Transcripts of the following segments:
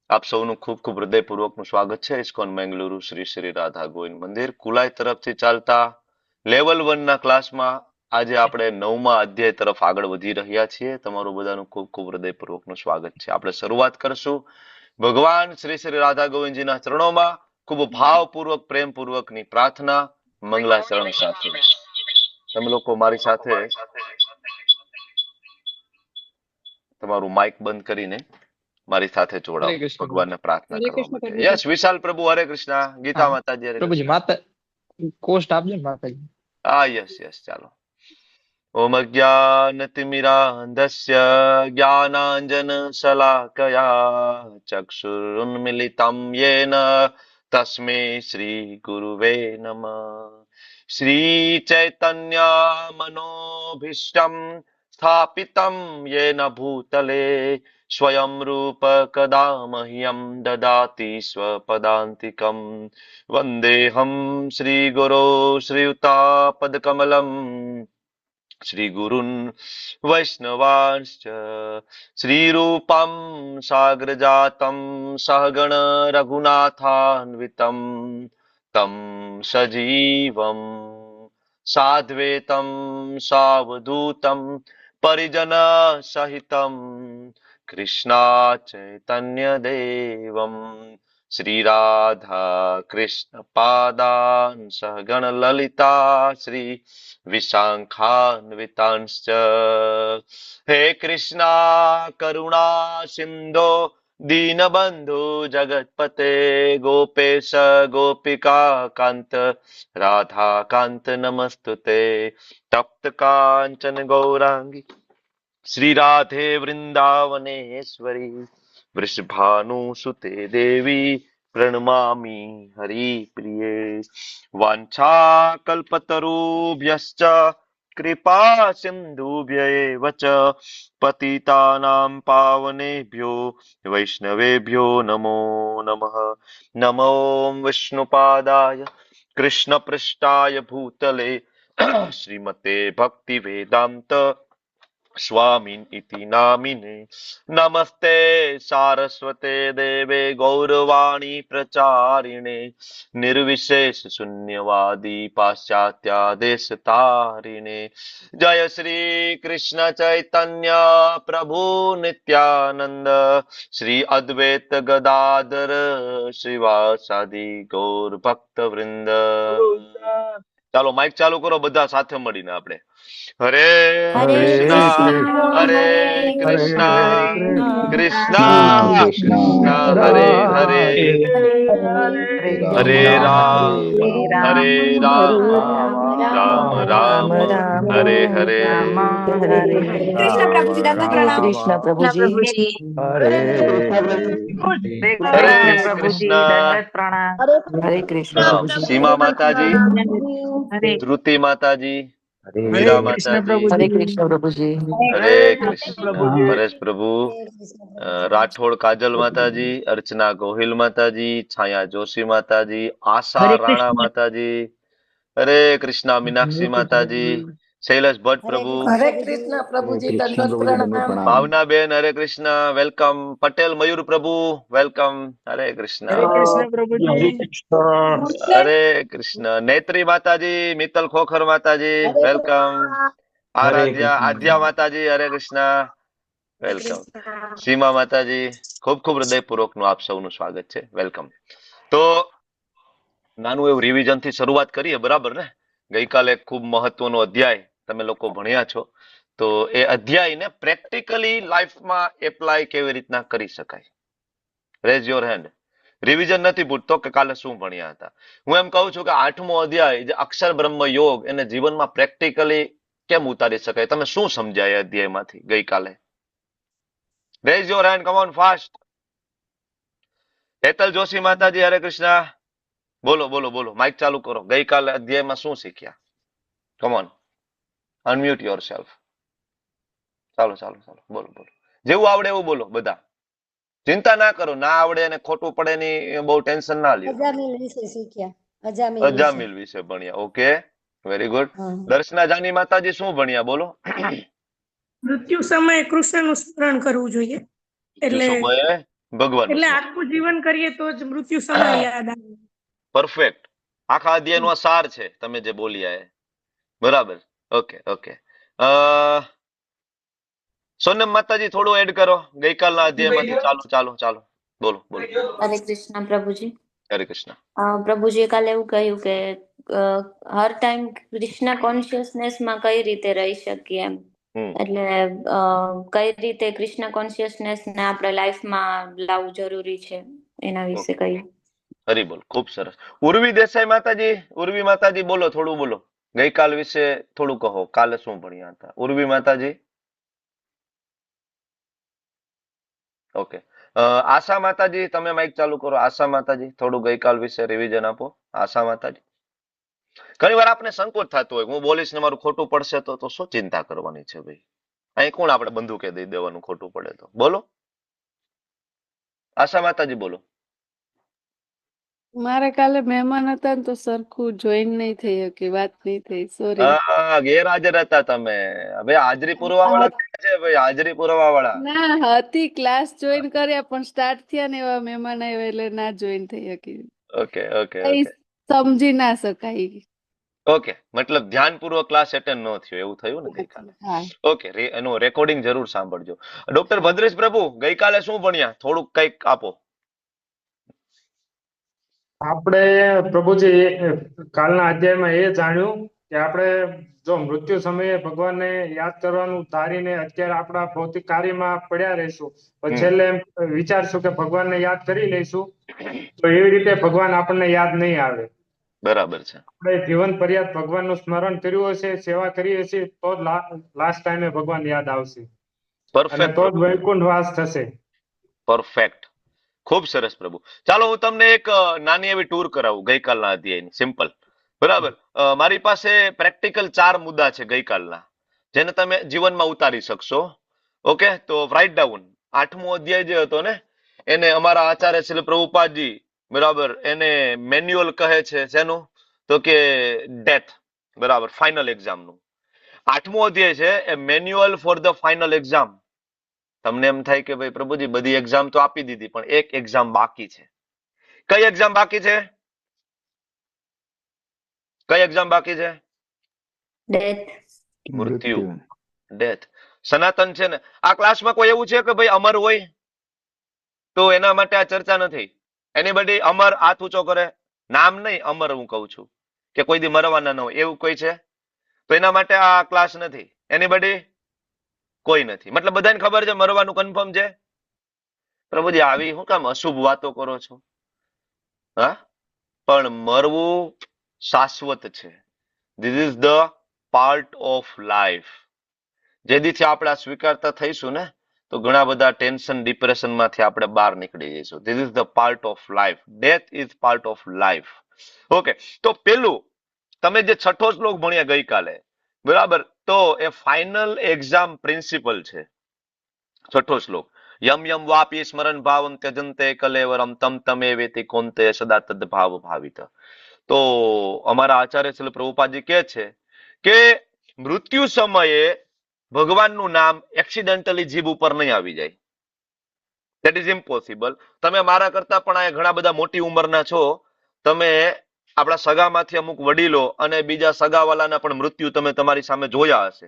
આપ સૌનું ખૂબ ખૂબ હૃદયપૂર્વકનું સ્વાગત છે ઇસ્કોન બેંગલુરુ શ્રી શ્રી રાધા ગોવિંદ મંદિર કુલાઈ તરફથી ચાલતા લેવલ 1 ના ક્લાસમાં આજે આપણે 9મા અધ્યાય તરફ આગળ વધી રહ્યા છીએ. તમારું બધાનું ખૂબ ખૂબ હૃદયપૂર્વકનું સ્વાગત છે. આપણે શરૂઆત કરશું ભગવાન શ્રી શ્રી રાધા ગોવિંદજીના ચરણોમાં ખૂબ ભાવપૂર્વક પ્રેમપૂર્વકની પ્રાર્થના મંગલાચરણ સાથે. તમે લોકો મારી સાથે તમારું માઇક બંધ કરીને મારી સાથે જોડાઓ હરે કૃષ્ણ પ્રભુ. ભગવાનને પ્રાર્થના હરે કરવા કૃષ્ણ માટે. પ્રભુજી. યસ વિશાલ પ્રભુ હરે કૃષ્ણ. ગીતા હા માતાજી હરે પ્રભુજી કૃષ્ણ. માતા કોષ્ટ આપજો ને માતાજી. હા યસ યસ ચાલો. ઓમ અજ્ઞાનતિમિરાંધસ્ય જ્ઞાનાંજન શલાકયા ચક્ષુરુન્મિલિतं યેન તસ્मै શ્રી ગુરુવે નમઃ. શ્રી ચૈતન્ય મનોભીષ્ટમ સ્થાપિतं યેન ભૂતલે સ્વયં રૂપ કદા મહ્યં દદાતિ સ્વપદાન્તિકમ વંદેહમ શ્રી ગુરો શ્રીયુતાપદકમલમ શ્રી ગુરુન વૈષ્ણવાંશ્ચ શ્રીરૂપમ સાગ્રજાતમ સહગણ રઘુનાથાન્વિતમ તમ સજીવમ સાદ્વૈતમ સાવધૂતમ પરિજન સહિતમ કૃષ્ણા ચૈતન્ય દેવમ શ્રી રાધા કૃષ્ણ પાદાન સહગણ લલિતા શ્રી વિશાખાન્વિતાંશ્ચ. હે કૃષ્ણા કરુણા સિંધો દીનબંધુ જગતપતે ગોપેશ ગોપિકા કાંત રાધા કાંત નમસ્તુતે. તપ્ત કાંચન ગૌરાંગી શ્રી રાધે વૃંદાવનેશ્વરી વૃષભાનુસુતે દેવી પ્रणमामि हरिप्रिये. वाञ्छाकल्पतरुभ्यश्च कृपा सिन्धुभ्य एव च पतितानां पावनेभ्यो वैष्णवेभ्यो नमो नमः. नमो विष्णुपादाय कृष्णपृष्ठाय भूतले श्रीमते भक्तिवेदान्त स्वामिन् इति नामिने. नमस्ते सारस्वते देवे गौरवाणी प्रचारिणे निर्विशेष शून्यवादी पाश्चात्यादेश तारिणे. जय श्री कृष्ण चैतन्य प्रभु नित्यानंद श्री अद्वैत गदाधर श्रीवासादि गौर भक्त वृंद. ચાલો માઇક ચાલુ કરો બધા સાથે મળીને આપણે હરે કૃષ્ણ હરે કૃષ્ણ કૃષ્ણ કૃષ્ણ હરે હરે હરે રામ હરે રામ રામ રામ હરે હરે. કૃષ્ણ પ્રભુજી દંડવત હરે પ્રણામ. કૃષ્ણ પ્રભુજી. હરે કૃષ્ણ. હરે કૃષ્ણ હા પ્રભુજી. સીમા માતાજી, ધ્રુતિ માતાજી, મીરા માતાજી, હરે કૃષ્ણ પ્રભુજી. હરે કૃષ્ણ પરેશ પ્રભુ, રાઠોડ કાજલ માતાજી, અર્ચના ગોહિલ માતાજી, છાયા જોશી માતાજી, આશા રાણા માતાજી, હરે કૃષ્ણ મીનાક્ષી માતાજી, શૈલેષ ભટ્ટ પ્રભુ, હરે કૃષ્ણ પ્રભુજી દંડવત પ્રણામ. ભાવના બેન હરે કૃષ્ણ વેલકમ. પટેલ મયુર પ્રભુ વેલકમ. હરે કૃષ્ણ. હરે કૃષ્ણ. નેત્રી માતાજી, મિત્તલ ખોખર માતાજી વેલકમ. આદ્યા માતાજી હરે કૃષ્ણ વેલકમ. સીમા માતાજી ખૂબ ખૂબ હૃદયપૂર્વક નું આપ સૌનું સ્વાગત છે. વેલકમ. તો નાનું એવું રિવિઝન થી શરૂઆત કરીએ, બરાબર ને? ગઈકાલે ખૂબ મહત્વનો અધ્યાય તમે લોકો ભણ્યા છો, તો એ અધ્યાયને પ્રેક્ટિકલી લાઈફમાં એપ્લાય કેવી રીતના કરી શકાય. Rays your hand. રિવિઝન નથી પૂછતો કે કાલે શું ભણ્યા હતા. હું એમ કહું છું કે 8મો અધ્યાય જે અક્ષર બ્રહ્મ યોગ એને જીવનમાં પ્રેક્ટિકલી કેમ ઉતારી શકાય? તમે શું સમજ્યા એ અધ્યાયમાંથી ગઈકાલે? Raise your hand, come on fast. Hetal Joshi માતાજી હરે કૃષ્ણ. બોલો બોલો બોલો, માઇક ચાલુ કરો. ગઈકાલે અધ્યાયમાં શું શીખ્યા? Come on, unmute yourself. ચાલો ચાલો ચાલો, બોલો બોલો. જેવું આવડે એવું બોલો બધા. ચિંતા ના કરો, ના આવડે અને ખોટું પડે ની બહુ ટેન્શન ના લ્યો. અજામિલ વિશે શીખ્યા. અજામિલ વિશે ભણ્યા. Okay, very good. હા. દર્શના જાની માતાજી શું ભણ્યા? બોલો. મૃત્યુ સમયે કૃષ્ણનું સ્મરણ કરવું જોઈએ. એટલે સમયે ભગવાન એટલે આખું જીવન કરીએ તો જ મૃત્યુ સમય યાદ આવે. પરફેક્ટ. આખા અધ્યાયનો આ સાર છે તમે જે બોલ્યા એ. બરાબર. Okay okay. સોનમ માતાજી થોડું એડ કરો ગઈકાલના અધ્યાયમાંથી. ચાલો ચાલો ચાલો, બોલો બોલો. હરે કૃષ્ણ પ્રભુજી. હરે કૃષ્ણ. પ્રભુજીએ કાલે એવું કહ્યું કે હર ટાઈમ કૃષ્ણ કોન્શિયસનેસમાં કઈ રીતે રહી શકીએ એમ. એટલે કઈ રીતે કૃષ્ણ કોન્શિયસનેસ ને આપણે લાઈફમાં લાવવું જરૂરી છે એના વિશે કહ્યું. હરી બોલ, ખૂબ સરસ. ઉર્વી દેસાઈ માતાજી, ઉર્વી માતાજી બોલો, થોડું બોલો ગઈકાલ વિશે થોડું કહો. કાલે શું ભણ્યા હતા ઉર્વી માતાજી? ઓકે. આશા માતાજી તમે માઇક ચાલુ કરો. આશા માતાજી થોડું ગઈકાલ વિશે રિવિઝન આપો. આશા માતાજી. ઘણી વાર આપણે સંકોચ થતો હોય હું બોલીશ ને મારું ખોટું પડશે તો શું ચિંતા કરવાની છે ભાઈ? અહીં કોણ આપણે બંદૂકે દઈ દેવાનું ખોટું પડે તો? બોલો આશા માતાજી બોલો. મારે કાલે મહેમાન હતા ને તો સરખું જોઈન નહીં થઈ શકી, વાત નહીં થઈ, સોરી. હા, ગેરહાજર હતા તમે. હવે હાજરી પુરવા વાળા છે ભાઈ, હાજરી પુરવા વાળા. ના હતી, ક્લાસ જોઈન કર્યા પણ સ્ટાર્ટ થયા ને એવા મહેમાન આવ્યા એટલે ના જોઈન થઈ શકી. ઓકે ઓકે કઈ ઓકે સમજી ના શકાય. ઓકે, મતલબ ધ્યાનપૂર્વક ક્લાસ એટેન્ડ ન થયો એવું થયું ને ગઈકાલે? હા. ઓકે, એનું રેકોર્ડિંગ જરૂર સાંભળજો. ડોક્ટર ભદ્રેશ પ્રભુ ગઈકાલે શું ભણ્યા? થોડુંક કઈક આપો. આપણે પ્રભુજી કાલના અધ્યાયમાં એ જાણ્યું કે આપણે જો મૃત્યુ સમયે ભગવાનને યાદ કરવાનું ધારીને અત્યારે આપણા ભૌતિક કાર્યમાં પડ્યા રહીશું, પછી છેલ્લે એમ વિચારશું કે ભગવાનને યાદ કરી લઈશું, તો એવી રીતે ભગવાન આપણને યાદ નહીં આવે. બરાબર છે. આપણે જીવન પર્યાત ભગવાનનું સ્મરણ કર્યું હશે, સેવા કરી હશે, તો જ લાસ્ટ ટાઈમે ભગવાન યાદ આવશે અને પરફેક્ટ તો જ વૈકુંઠ વાસ થશે. પરફેક્ટ. ખૂબ સરસ પ્રભુ. ચાલો હું તમને એક નાની એવી ટૂર કરાવું ગઈકાલના અધ્યાયની. સિમ્પલ. બરાબર. મારી પાસે પ્રેક્ટિકલ 4 મુદ્દા છે ગઈકાલના જેને તમે જીવનમાં ઉતારી શકશો. ઓકે, તો રાઇટ ડાઉન. 8મો અધ્યાય જે હતો ને એને અમારા આચાર્ય શ્રી પ્રભુપાદજી બરાબર એને મેન્યુઅલ કહે છે. શેનું? તો કે ડેથ. બરાબર, ફાઇનલ એક્ઝામનું. 8મો અધ્યાય છે a manual for the final exam. તમને એમ થાય કે ભાઈ પ્રભુજી બધી એક્ઝામ તો આપી દીધી પણ એક એક્ઝામ બાકી છે. કઈ એક્ઝામ બાકી છે? કઈ એક્ઝામ બાકી છે? મૃત્યુ. ડેથ. સનાતન છે ને આ ક્લાસમાં કોઈ એવું છે કે ભાઈ અમર હોય? તો એના માટે આ ચર્ચા નથી. એનીબડી અમર? હાથ ઊંચો કરે. નામ નહીં, અમર હું કહું છું કે કોઈ દી મરવાના ન હોય એવું કોઈ છે? તો એના માટે આ ક્લાસ નથી. એનીબડી? કોઈ નથી. મતલબ બધાને ખબર છે મરવાનું કન્ફર્મ છે? પ્રભુજી આવી શું કામ અશુભ વાતો કરો છો? હા, પણ મરવું શાશ્વત છે. This is the part of life. જેદીથી આપણે સ્વીકારતા થઈશું ને તો ઘણા બધા ટેન્શન ડિપ્રેશન માંથી આપણે બહાર નીકળી જઈશું. This is the part of life. Death is part of life. Okay, તો પેલું તમે જે 6થો શ્લોક ભણ્યા ગઈકાલે બરાબર, તો એ ફાઇનલ એક્ઝામ પ્રિન્સિપલ છે. 6થો શ્લોક. યમ યમ વાપી સ્મરણ ભાવમ ત્યજંતે કલેવરમ તમ તમે વેતિ કોંતે સદા તદ ભાવ ભાવિત. તો અમારા આચાર્ય શ્રી પ્રભુપાદજી કહે છે કે મૃત્યુ સમયે ભગવાનનું નામ એક્સિડેન્ટલી જીભ ઉપર નહીં આવી જાય. That is impossible. તમે મારા કરતા પણ આ ઘણા બધા મોટી ઉંમરના છો. તમે આપણા સગામાંથી અમુક વડીલો અને બીજા સગાવાલાના પણ મૃત્યુ તમે તમારી સામે જોયા હશે.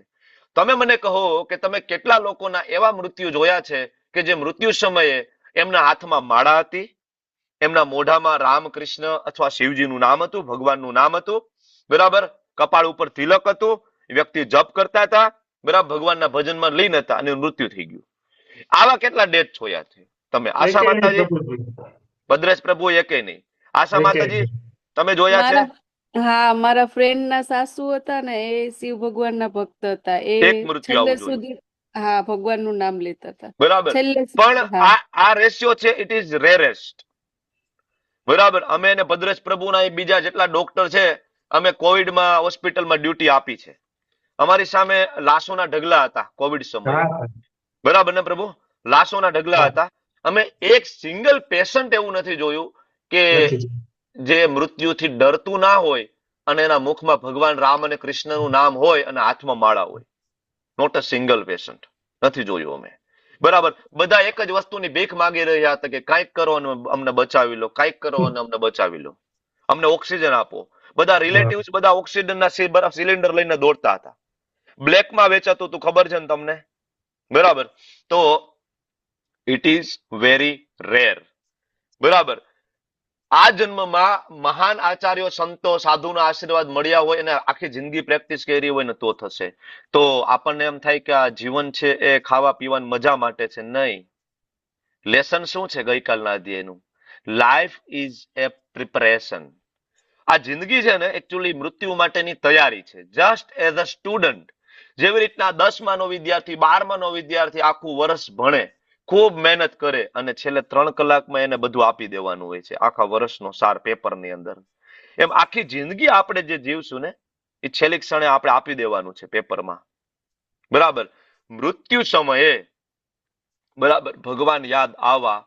તમે મને કહો કે તમે કેટલા લોકોના એવા મૃત્યુ જોયા છે કે જે મૃત્યુ સમયે એમના હાથમાં માળા હતી, એમના મોઢામાં રામકૃષ્ણ અથવા શિવજીનું નામ હતું, ભગવાનનું નામ હતું, બરાબર, કપાળ ઉપર તિલક હતું, વ્યક્તિ જપ કરતા હતા, બરાબર, ભગવાનના ભજનમાં લીન હતા અને મૃત્યુ થઈ ગયું. આવા કેટલા ડેથ જોયા છે તમે? આશા માતાજી? ભદ્રેશ પ્રભુ એકે નહીં. આશા માતાજી તમે જોયા છે? હા, મારા ફ્રેન્ડ ના સાસુ હતા ને એ શિવ ભગવાન ના ભક્ત હતા. એ એક મૃત્યુ છેલ્લે આવું સુધી હા ભગવાનનું નામ લેતા હતા. બરાબર, છેલ્લે પણ હા આ રેશિયો છે ઇટ ઇઝ રેરેસ્ટ. બરાબર, અમે એને ભદ્રેશ પ્રભુના બીજા જેટલા ડોક્ટર છે અમે કોવિડમાં હોસ્પિટલમાં ડ્યુટી આપી છે. અમારી સામે લાશોના ઢગલા હતા કોવિડ સમયે. બરાબર ને પ્રભુ? લાશોના ઢગલા હતા. અમે એક સિંગલ પેશન્ટ એવું નથી જોયું કે જે મૃત્યુથી ડરતું ના હોય અને એના મુખમાં ભગવાન રામ અને કૃષ્ણનું નામ હોય અને હાથમાં માળા હોય. નોટ અ સિંગલ પેશન્ટ નથી જોયું અમે. બરાબર, બધા એક જ વસ્તુની ભીખ માંગી રહ્યા હતા કે કાંઈક કરો અને અમને બચાવી લો, કાંઈક કરો અને અમને બચાવી લો, અમને ઓક્સિજન આપો. બધા રિલેટિવ્સ બધા ઓક્સિજનના સિલિન્ડર લઈને દોડતા હતા. બ્લેકમાં વેચાતું હતું, ખબર છે ને તમને? બરાબર. તો ઇટ ઇઝ વેરી રેર. બરાબર. આ જન્મમાં મહાન આચાર્યો, સંતો, સાધુના આશીર્વાદ મળ્યા હોય અને આખી જિંદગી પ્રેક્ટિસ કરી હોય ને તો થશે. તો આપણને એમ થાય કે આ જીવન છે એ ખાવા પીવાની મજા માટે છે. નહીં. લેસન શું છે ગઈકાલના અધ્યાયનું? Life is a preparation. આ જિંદગી છે ને એકચ્યુઅલી મૃત્યુ માટેની તૈયારી છે. જસ્ટ એઝ અ સ્ટુડન્ટ, જેવી રીતના 10માનો વિદ્યાર્થી, 12માનો વિદ્યાર્થી આખું વર્ષ ભણે, ખૂબ મહેનત કરે અને છેલ્લે 3 કલાકમાં એને બધું આપી દેવાનું હોય છે, આખા વર્ષનો સાર પેપરની અંદર. એમ આખી જિંદગી આપણે જે જીવશું ને એ છેલ્લી ક્ષણે આપણે આપી દેવાનું છે પેપરમાં. બરાબર. મૃત્યુ સમયે બરાબર ભગવાન યાદ આવવા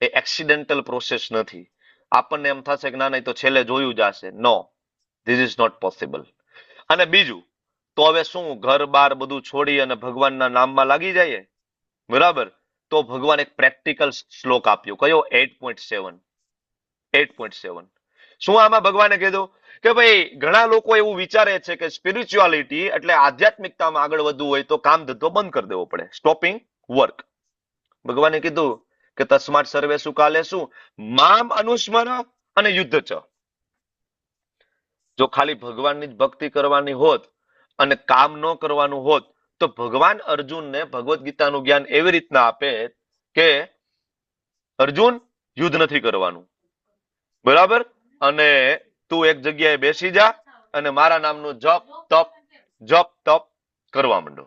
એ એક્સિડેન્ટલ પ્રોસેસ નથી. આપણને એમ થશે કે ના નહીં તો છેલ્લે જોયું જશે. નો, ધીસ ઇઝ નોટ પોસિબલ. અને બીજું તો હવે શું, ઘર બાર બધું છોડી અને ભગવાનના નામમાં લાગી જઈએ? બરાબર. તો ભગવાન એક પ્રેક્ટિકલ શ્લોક આપ્યો. કયો? 8.7. 8.7. શું આમાં ભગવાને કીધું કે ભાઈ ઘણા લોકો એવું વિચારે છે કે સ્પિરિચ્યુઆલિટી એટલે આધ્યાત્મિકતામાં આગળ વધવું હોય તો કામ ધંધો બંધ કરી દેવો પડે, સ્ટોપિંગ વર્ક. ભગવાને કીધું કે તસ્માત સર્વેષુ કાલેષુ મામ અનુસ્મર અને યુદ્ધ ચ. જો ખાલી ભગવાનની જ ભક્તિ કરવાની હોત અને કામ ન કરવાનું હોત તો ભગવાન અર્જુનને ભગવદ્ ગીતાનું જ્ઞાન એવી રીતના આપે કે અર્જુન યુદ્ધ નથી કરવાનું, બરાબર, અને તું એક જગ્યાએ બેસી જા અને મારા નામનું જપ તપ કરવા માંડો.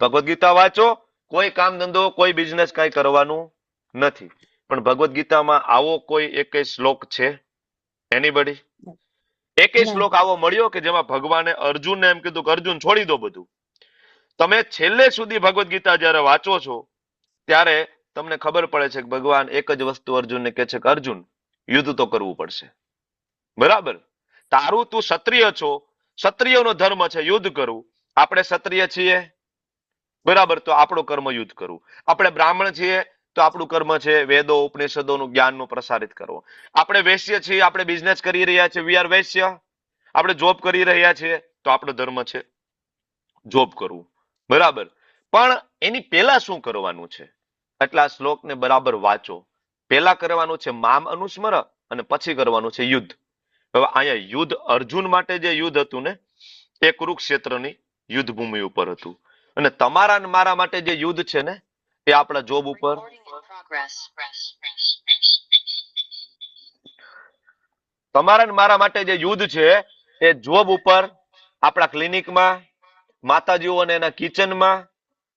ભગવદ્ ગીતા વાંચો, કોઈ કામ ધંધો કોઈ બિઝનેસ કઈ કરવાનું નથી. પણ ભગવદ્ ગીતામાં આવો કોઈ એકેય શ્લોક છે? એનીબડી? એકેય શ્લોક આવો મળ્યો કે જેમાં ભગવાને અર્જુનને એમ કીધું કે અર્જુન છોડી દો બધું? તમે છેલ્લે સુધી ભગવદ્ ગીતા જયારે વાંચો છો ત્યારે તમને ખબર પડે છે કે ભગવાન એક જ વસ્તુ અર્જુનને કહે છે કે અર્જુન યુદ્ધ તો કરવું પડશે. બરાબર. તારું, તું ક્ષત્રિય છો, ક્ષત્રિયનો ધર્મ છે યુદ્ધ કરવું. આપણે ક્ષત્રિય છીએ, બરાબર, તો આપણું કર્મ યુદ્ધ કરવું. આપણે બ્રાહ્મણ છીએ તો આપણું કર્મ છે વેદો ઉપનિષદોનું જ્ઞાનનું પ્રસારિત કરવો. આપણે વૈશ્ય છીએ, આપણે બિઝનેસ કરી રહ્યા છીએ, વી આર વૈશ્ય. આપણે જોબ કરી રહ્યા છીએ તો આપણો ધર્મ છે જોબ કરવું. બરાબર. પણ એની પહેલા શું કરવાનું છે? એટલા શ્લોકને બરાબર વાંચો. પહેલા કરવાનું છે મામ અનુસ્મર અને પછી કરવાનું છે યુદ્ધ. હવે અહીંયા યુદ્ધ, અર્જુન માટે જે યુદ્ધ હતું ને એ કુરુક્ષેત્રની યુદ્ધ ભૂમિ ઉપર હતું. અને તમારા ને મારા માટે જે યુદ્ધ છે ને એ આપણા જોબ ઉપર. તમારા ને મારા માટે જે યુદ્ધ છે એ જોબ ઉપર, આપણા ક્લિનિકમાં, માતાજીઓ અને એના કિચનમાં,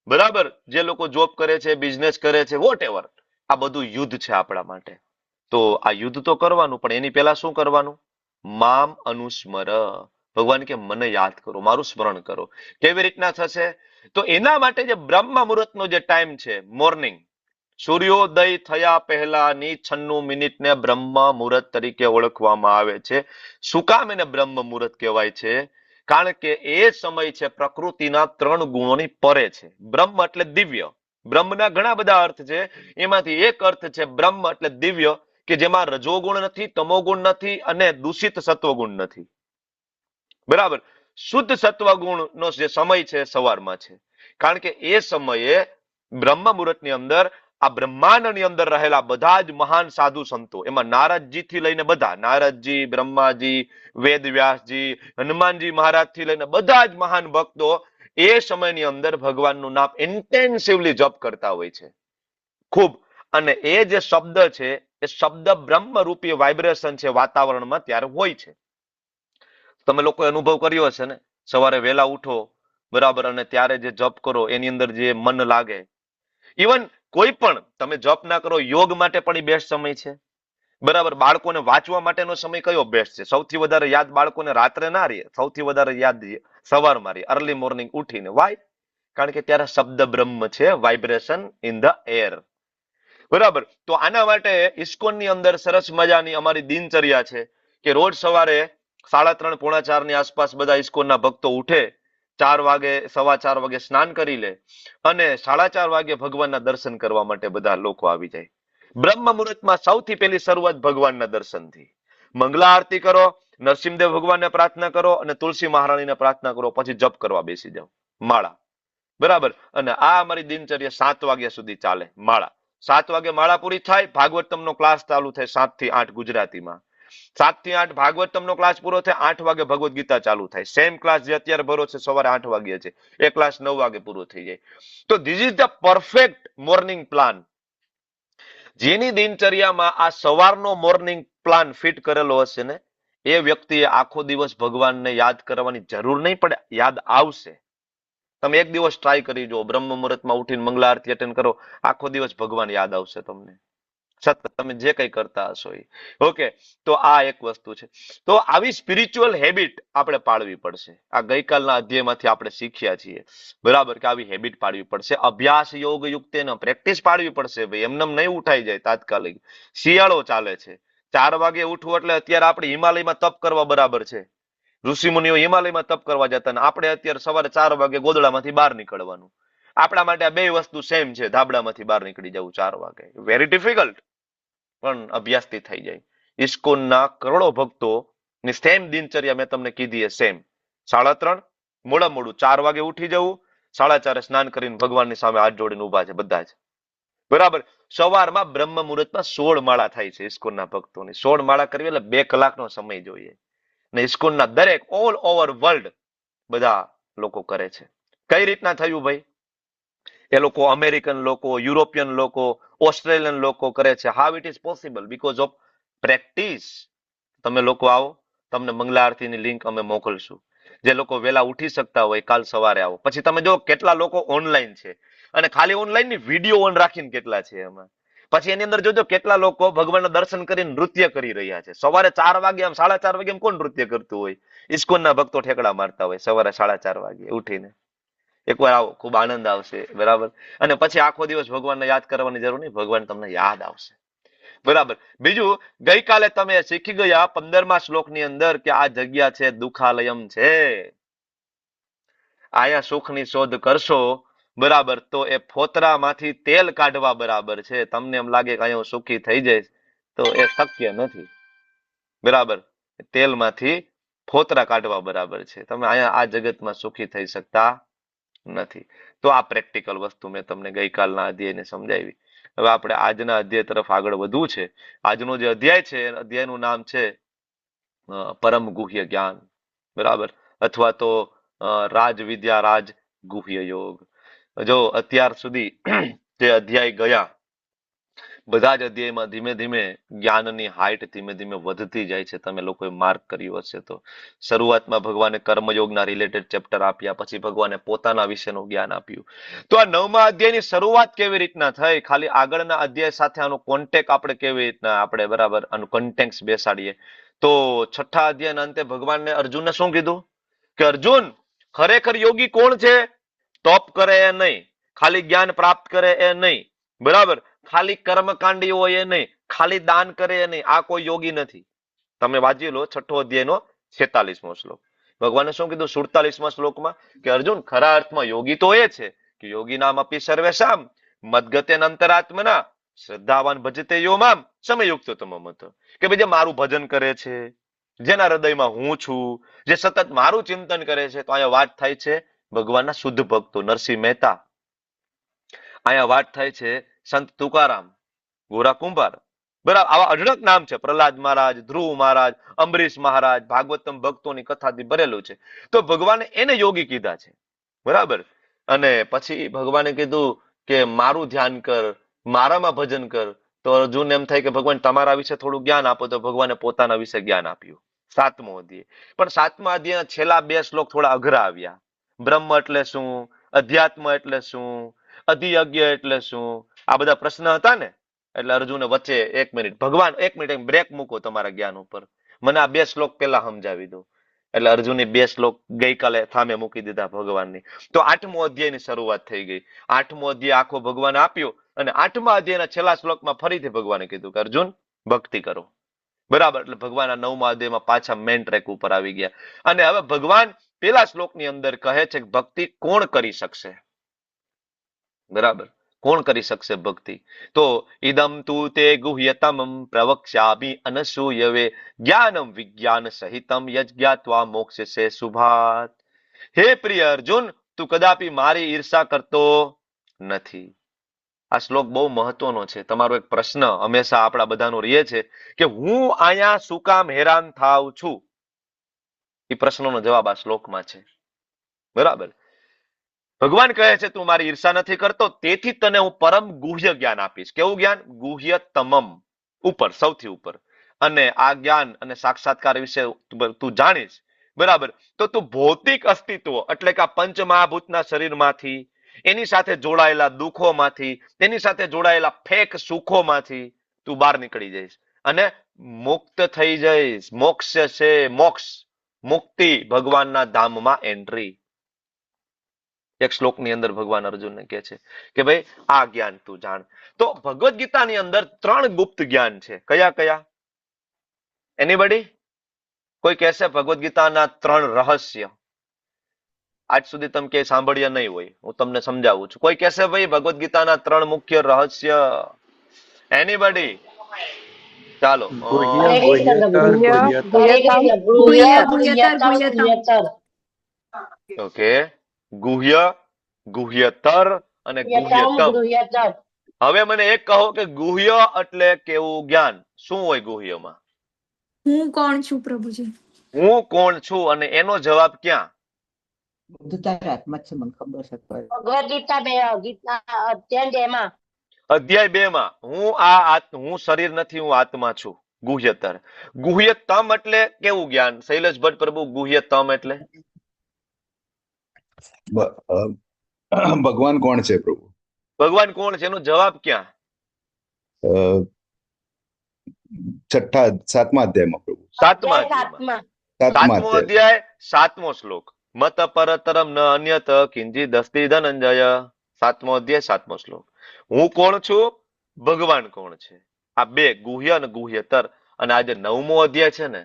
બરાબર, જે લોકો જોબ કરે છે, બિઝનેસ કરે છે, વોટ એવર, આ બધું યુદ્ધ છે આપણા માટે. તો આ યુદ્ધ તો કરવાનું, પણ એની પહેલા શું કરવાનું? મામ અનુસ્મર. ભગવાન કે મને યાદ કરો, મારું સ્મરણ કરો. કેવી રીતના થશે? તો એના માટે જે બ્રહ્મ મુહૂર્તનો જે ટાઈમ છે, મોર્નિંગ, સૂર્યોદય થયા પહેલાની 96 મિનિટને બ્રહ્મ મુહૂર્ત તરીકે ઓળખવામાં આવે છે. શું કામ એને બ્રહ્મ મુહૂર્ત કહેવાય છે? કારણ કે એ સમય છે પ્રકૃતિના 3 ગુણોની પરે છે. બ્રહ્મ એટલે દિવ્ય. બ્રહ્મના ઘણા બધા અર્થ છે, એમાંથી એક અર્થ છે બ્રહ્મ એટલે દિવ્ય, કે જેમાં રજોગુણ નથી, તમોગુણ નથી અને દૂષિત સત્વગુણ નથી. બરાબર. શુદ્ધ સત્વગુણનો જે સમય છે સવારમાં છે. કારણ કે એ સમયે બ્રહ્મ મુહૂર્તની અંદર આ બ્રહ્માંડની અંદર રહેલા બધા જ મહાન સાધુ સંતો, એમાં નારદજી થી લઈને બધા, નારદજી, બ્રહ્માજી, વેદવ્યાસજી, હનુમાનજી મહારાજ થી લઈને બધા જ મહાન ભક્તો એ સમયની અંદર ભગવાનનું નામ ઇન્ટેન્સિવલી જપ કરતા હોય છે ખૂબ. અને એ જે શબ્દ છે એ શબ્દ બ્રહ્મરૂપી વાઇબ્રેશન છે વાતાવરણમાં ત્યારે હોય છે. તમે લોકો અનુભવ કર્યો હશે ને, સવારે વહેલા ઉઠો, બરાબર, અને ત્યારે જે જપ કરો એની અંદર જે મન લાગે. ઇવન કોઈ પણ તમે જપ ના કરો, યોગ માટે પણ એ બેસ્ટ સમય છે. બરાબર. બાળકોને વાંચવા માટેનો સમય કયો બેસ્ટ છે? સૌથી વધારે યાદ બાળકોને રાત્રે ના રહે, સૌથી વધારે યાદ સવારમાં રહે, અર્લી મોર્નિંગ ઉઠીને. વાય? કારણ કે ત્યારે શબ્દ બ્રહ્મ છે, વાઇબ્રેશન ઇન ધ એર. બરાબર. તો આના માટે ઇસ્કોનની અંદર સરસ મજાની અમારી દિનચર્યા છે કે રોજ સવારે 3:30 પોણા 4 ની આસપાસ બધા ઇસ્કોનના ભક્તો ઉઠે 4 વાગે 4:15 વાગે સ્નાન કરી લે અને 4:30 વાગે ભગવાનના દર્શન કરવા માટે બધા લોકો આવી જાય. બ્રહ્મ મુહૂર્તમાં સૌથી પહેલી શરૂઆત ભગવાનના દર્શનથી. મંગલા આરતી કરો, નરસિંહદેવ ભગવાનને પ્રાર્થના કરો અને તુલસી મહારાણીને પ્રાર્થના કરો, પછી જપ કરવા બેસી જાઓ માળા. બરાબર. અને આ અમારી દિનચર્યા 7 વાગ્યા સુધી ચાલે માળા. 7 વાગે માળા પૂરી થાય, ભાગવતમનો ક્લાસ ચાલુ થાય 7 થી 8 ગુજરાતીમાં. 7 થી 8 ભાગવતમનો ક્લાસ પૂરો થાય, 8 વાગે ભગવદ ગીતા ચાલુ થાય. સેમ ક્લાસ જે અત્યારે ભરો છે સવારે 8 વાગે છે, એ ક્લાસ 9 વાગે પૂરો થઈ જાય. તો this is the perfect morning plan. જેની દિનચર્યામાં આ સવારનો મોર્નિંગ પ્લાન ફિટ કરેલો હશે ને, એ વ્યક્તિએ આખો દિવસ ભગવાનને યાદ કરવાની જરૂર નહીં પડે, યાદ આવશે. તમે એક દિવસ ટ્રાય કરી જુઓ, બ્રહ્મ મુહૂર્તમાં ઉઠીને મંગલા આરતી અટેન્ડ કરો, આખો દિવસ ભગવાન યાદ આવશે તમને, સતત તમે જે કંઈ કરતા હશો એ. ઓકે, તો આ એક વસ્તુ છે. તો આવી સ્પિરિચ્યુઅલ હેબિટ આપણે પાડવી પડશે. આ ગઈકાલના અધ્યાયમાંથી આપણે શીખ્યા છીએ, બરાબર, કે આવી હેબિટ પાડવી પડશે. અભ્યાસ યોગ યુક્ત પ્રેક્ટિસ પાડવી પડશે ભાઈ, એમને નહીં ઉઠાઈ જાય તાત્કાલિક. શિયાળો ચાલે છે, 4 વાગે ઉઠવું એટલે અત્યારે આપણે હિમાલયમાં તપ કરવા બરાબર છે. ઋષિ મુનિઓ હિમાલયમાં તપ કરવા જતા, અને આપણે અત્યારે સવારે 4 વાગે ગોદડામાંથી બહાર નીકળવાનું. આપણા માટે આ બે વસ્તુ સેમ છે, ધાબળામાંથી બહાર નીકળી જવું 4 વાગે. વેરી ડિફિકલ્ટ, પણ અભ્યાસથી થઈ જાય. ઇસ્કોનના કરોડો ભક્તો ની સેમ દિનચર્યા મેં તમને કીધી એ સેમ. 3:30 મોડા મોડું 4 વાગે ઉઠી જવું, 4:30 સ્નાન કરીને ભગવાનની સામે હાથ જોડીને ઉભા છે બધા જ. બરાબર. સવારમાં બ્રહ્મ મુહૂર્તમાં 16 માળા થાય છે ઇસ્કોનના ભક્તોની. 16 માળા કરવી એટલે 2 કલાકનો સમય જોઈએ. ને ઇસ્કોનના દરેક ઓલ ઓવર વર્લ્ડ બધા લોકો કરે છે. કઈ રીતના થયું ભાઈ? એ લોકો અમેરિકન લોકો, યુરોપિયન લોકો, ઓસ્ટ્રેલિયન લોકો કરે છે. How it is possible? Because of practice. તમે લોકો આવો, તમને મંગલા આરતીની લિંક અમે મોકલશું. જે લોકો વહેલા ઉઠી શકતા હોય કાલ સવારે આવો. પછી તમે જો કેટલા લોકો ઓનલાઈન છે, અને ખાલી ઓનલાઈન ની વિડીયો ઓન રાખીને કેટલા છે એમાં. પછી એની અંદર જોજો કેટલા લોકો ભગવાનના દર્શન કરીને નૃત્ય કરી રહ્યા છે. સવારે 4 વાગે આમ 4:30 વાગે કોણ નૃત્ય કરતું હોય? ઇસ્કોનના ભક્તો ઠેકડા મારતા હોય સવારે 4:30 વાગે ઉઠીને. એકવાર આવો, ખૂબ આનંદ આવશે. બરાબર. અને પછી આખો દિવસ ભગવાનને યાદ કરવાની જરૂર નહીં, ભગવાન તમને યાદ આવશે. બરાબર. બીજું, ગઈકાલે તમે શીખી ગયા 15મા શ્લોકની અંદર કે આ જગ્યા છે દુખાલયમ છે. આયા સુખની શોધ કરશો, બરાબર, તો એ ફોતરામાંથી તેલ કાઢવા બરાબર છે. તમને એમ લાગે કે અહીંયા હું સુખી થઈ જઈશ, તો એ શક્ય નથી. બરાબર. તેલમાંથી ફોતરા કાઢવા બરાબર છે. તમે અહીંયા આ જગતમાં સુખી થઈ શકતા નથી. તો આ પ્રેક્ટિકલ વસ્તુ મેં તમને ગઈકાલના અધ્યાયને સમજાવી. હવે આપણે આજના અધ્યાય તરફ આગળ વધવું છે. આજનો જે અધ્યાય છે, અધ્યાયનું નામ છે પરમ ગુહ્ય જ્ઞાન. બરાબર. અથવા તો રાજ વિદ્યા રાજ ગુહ્ય યોગ. જો અત્યાર સુધી જે અધ્યાય ગયા, બધા જ અધ્યાયમાં ધીમે ધીમે જ્ઞાનની હાઈટ ધીમે ધીમે વધતી જાય છે. તમે લોકોએ માર્ક કર્યું હશે તો. શરૂઆતમાં ભગવાને કર્મયોગના રિલેટેડ ચેપ્ટર આપ્યા, પછી ભગવાને પોતાના વિશેનું જ્ઞાન આપ્યું. તો આ 9મા અધ્યાયની શરૂઆત કેવી રીતના થઈ, ખાલી આગળના અધ્યાય સાથે આનો કોન્ટેક્ટ આપણે કેવી રીતના આપણે બરાબર આનું કન્ટેક્ટ બેસાડીએ. તો 6થા અધ્યાયના અંતે ભગવાનને અર્જુનને શું કીધું કે અર્જુન, ખરેખર યોગી કોણ છે? તપ કરે એ નહીં, ખાલી જ્ઞાન પ્રાપ્ત કરે એ નહીં, બરાબર, ખાલી કર્મકાંડી હોય એ નહીં, ખાલી દાન કરે એ નહીં, આ કોઈ યોગી નથી. તમે વાંચી લો 6થો અધ્યાયનો 46મો શ્લોક. ભગવાને શું કીધું 47મા શ્લોકમાં? કે અર્જુન, ખરા અર્થમાં યોગી તો એ છે કે યોગી નામ અપી સર્વેશામ મદગતે અંતરાત્મના શ્રદ્ધાવાન ભજતે યો મામ સમયુક્ત તમમત. કે ભાઈ જે મારું ભજન કરે છે, જેના હૃદયમાં હું છું, જે સતત મારું ચિંતન કરે છે. તો અહીંયા વાત થાય છે ભગવાનના શુદ્ધ ભક્તો. નરસિંહ મહેતા. અહીંયા વાત થાય છે સંત તુકારામ, ગોરા કુંભાર. બરાબર. આવા અઢળક નામ છે. પ્રહલાદ મહારાજ, ધ્રુવ મહારાજ, અંબરીશ મહારાજ. ભાગવતમ ભક્તોની કથાથી ભરેલું છે. તો ભગવાને એને યોગી કીધા છે. બરાબર. અને પછી ભગવાને કીધું કે મારું ધ્યાન કર, મારામાં ભજન કર. તો અર્જુન એમ થાય કે ભગવાન તમારા વિશે થોડું જ્ઞાન આપો. તો ભગવાને પોતાના વિશે જ્ઞાન આપ્યું. 7મો અધ્યાય. પણ 7મા અધ્યાયના છેલ્લા 2 શ્લોક થોડા અઘરા આવ્યા. બ્રહ્મ એટલે શું, અધ્યાત્મ એટલે શું, અધિયજ્ઞ એટલે શું, આ બધા પ્રશ્ન હતા ને. એટલે અર્જુને વચ્ચે 1 મિનિટ, ભગવાન 1 મિનિટ બ્રેક મૂકો તમારા જ્ઞાન ઉપર, મને આ 2 શ્લોક પહેલા સમજાવી દો. એટલે અર્જુનની 2 શ્લોક ગઈકાલે થામે મૂકી દીધા ભગવાનની. તો 8મો અધ્યાયની શરૂઆત થઈ ગઈ. 8મો અધ્યાય આખો ભગવાને આપ્યો, અને 8મા અધ્યાયના છેલ્લા શ્લોકમાં ફરીથી ભગવાને કીધું કે અર્જુન ભક્તિ કરો. બરાબર. એટલે ભગવાન આ 9મા અધ્યાયમાં પાછા મેન ટ્રેક ઉપર આવી ગયા. અને હવે ભગવાન પેલા શ્લોકની અંદર કહે છે કે ભક્તિ કોણ કરી શકશે, બરાબર, કોણ કરી શકશે ભક્તિ? તો ઇદમ તુ તે ગુહ્યતમ પ્રવક્ષ્યામિ અનસૂયવે જ્ઞાનમ વિજ્ઞાન સહિતમ યજ્ઞાત્વા મોક્ષસે શુભાત. હે પ્રિય અર્જુન, તું કદાપી મારી ઈર્ષા કરતો નથી. આ શ્લોક બહુ મહત્વનો છે. તમારો એક પ્રશ્ન હંમેશા આપણા બધાનો રહે છે કે હું અહીંયા શું કામ હેરાન થાવ છું? એ પ્રશ્નનો જવાબ આ શ્લોકમાં છે, બરાબર. ભગવાન કહે છે તું મારી ઈર્ષા નથી કરતો, તેથી તને હું પરમ ગુહ્ય જ્ઞાન આપીશ. કેવું જ્ઞાન? ગુહ્યતમમ, ઉપર, સૌથી ઉપર. અને આ જ્ઞાન અને સાક્ષાત્કાર વિશે તું જાણીશ, બરાબર. તો તું ભૌતિક અસ્તિત્વ એટલે કે આ પંચમહાભૂતના શરીરમાંથી, એની સાથે જોડાયેલા દુઃખોમાંથી, એની સાથે જોડાયેલા ફેક સુખોમાંથી તું બહાર નીકળી જઈશ અને મુક્ત થઈ જઈશ. મોક્ષ છે, મોક્ષ, મુક્તિ, ભગવાનના ધામમાં એન્ટ્રી. એક શ્લોકની અંદર ભગવાન અર્જુનને કહે છે કે ભાઈ આ જ્ઞાન તું જાણ. તો ભગવદ્ ગીતાની અંદર 3 ગુપ્ત જ્ઞાન છે. કયા કયા? એનીબડી? કોઈ કહેશે ભગવદ્ ગીતાના 3 રહસ્ય? આજ સુધી તમે કે સાંભળ્યા નહીં હોય, હું તમને સમજાવું છું. કોઈ કહેશે ભાઈ ભગવદ્ ગીતાના 3 મુખ્ય રહસ્ય? એનીબડી? ચાલો. ઓકે, ગુહ્ય, ગુહ્યતર અને ગુહ્યતમ. હવે મને એક કહો કે ગુહ્ય એટલે કેવું જ્ઞાન? શું હોય ગુહ્યમાં? હું કોણ છું પ્રભુજી? હું કોણ છું, અને એનો જવાબ ક્યાં? બધું તારા હાથમાં જ છે, મને ખબર છે. અધ્યાય 2 માં હું શરીર નથી, હું આત્મા છું. ગુહ્યતર. ગુહ્યતમ એટલે કેવું જ્ઞાન? શૈલેષ ભટ્ટ પ્રભુ, ગુહ્યતમ એટલે? ભગવાન કોણ છે પ્રભુ? ભગવાન કોણ છે એનો જવાબ ક્યાં? 7મા અધ્યાયમાં પ્રભુ. 7મા અધ્યાયમાં. 7મો અધ્યાય 7મો શ્લોક. મત પરતરમ ન અન્યત કિંચિદ અસ્તિ ધનંજય. 7મો અધ્યાય 7મો શ્લોક. હું કોણ છું, ભગવાન કોણ છે. આ 2 ગુહ્ય અને ગુહ્યતર. અને આ જે 9મો અધ્યાય છે ને,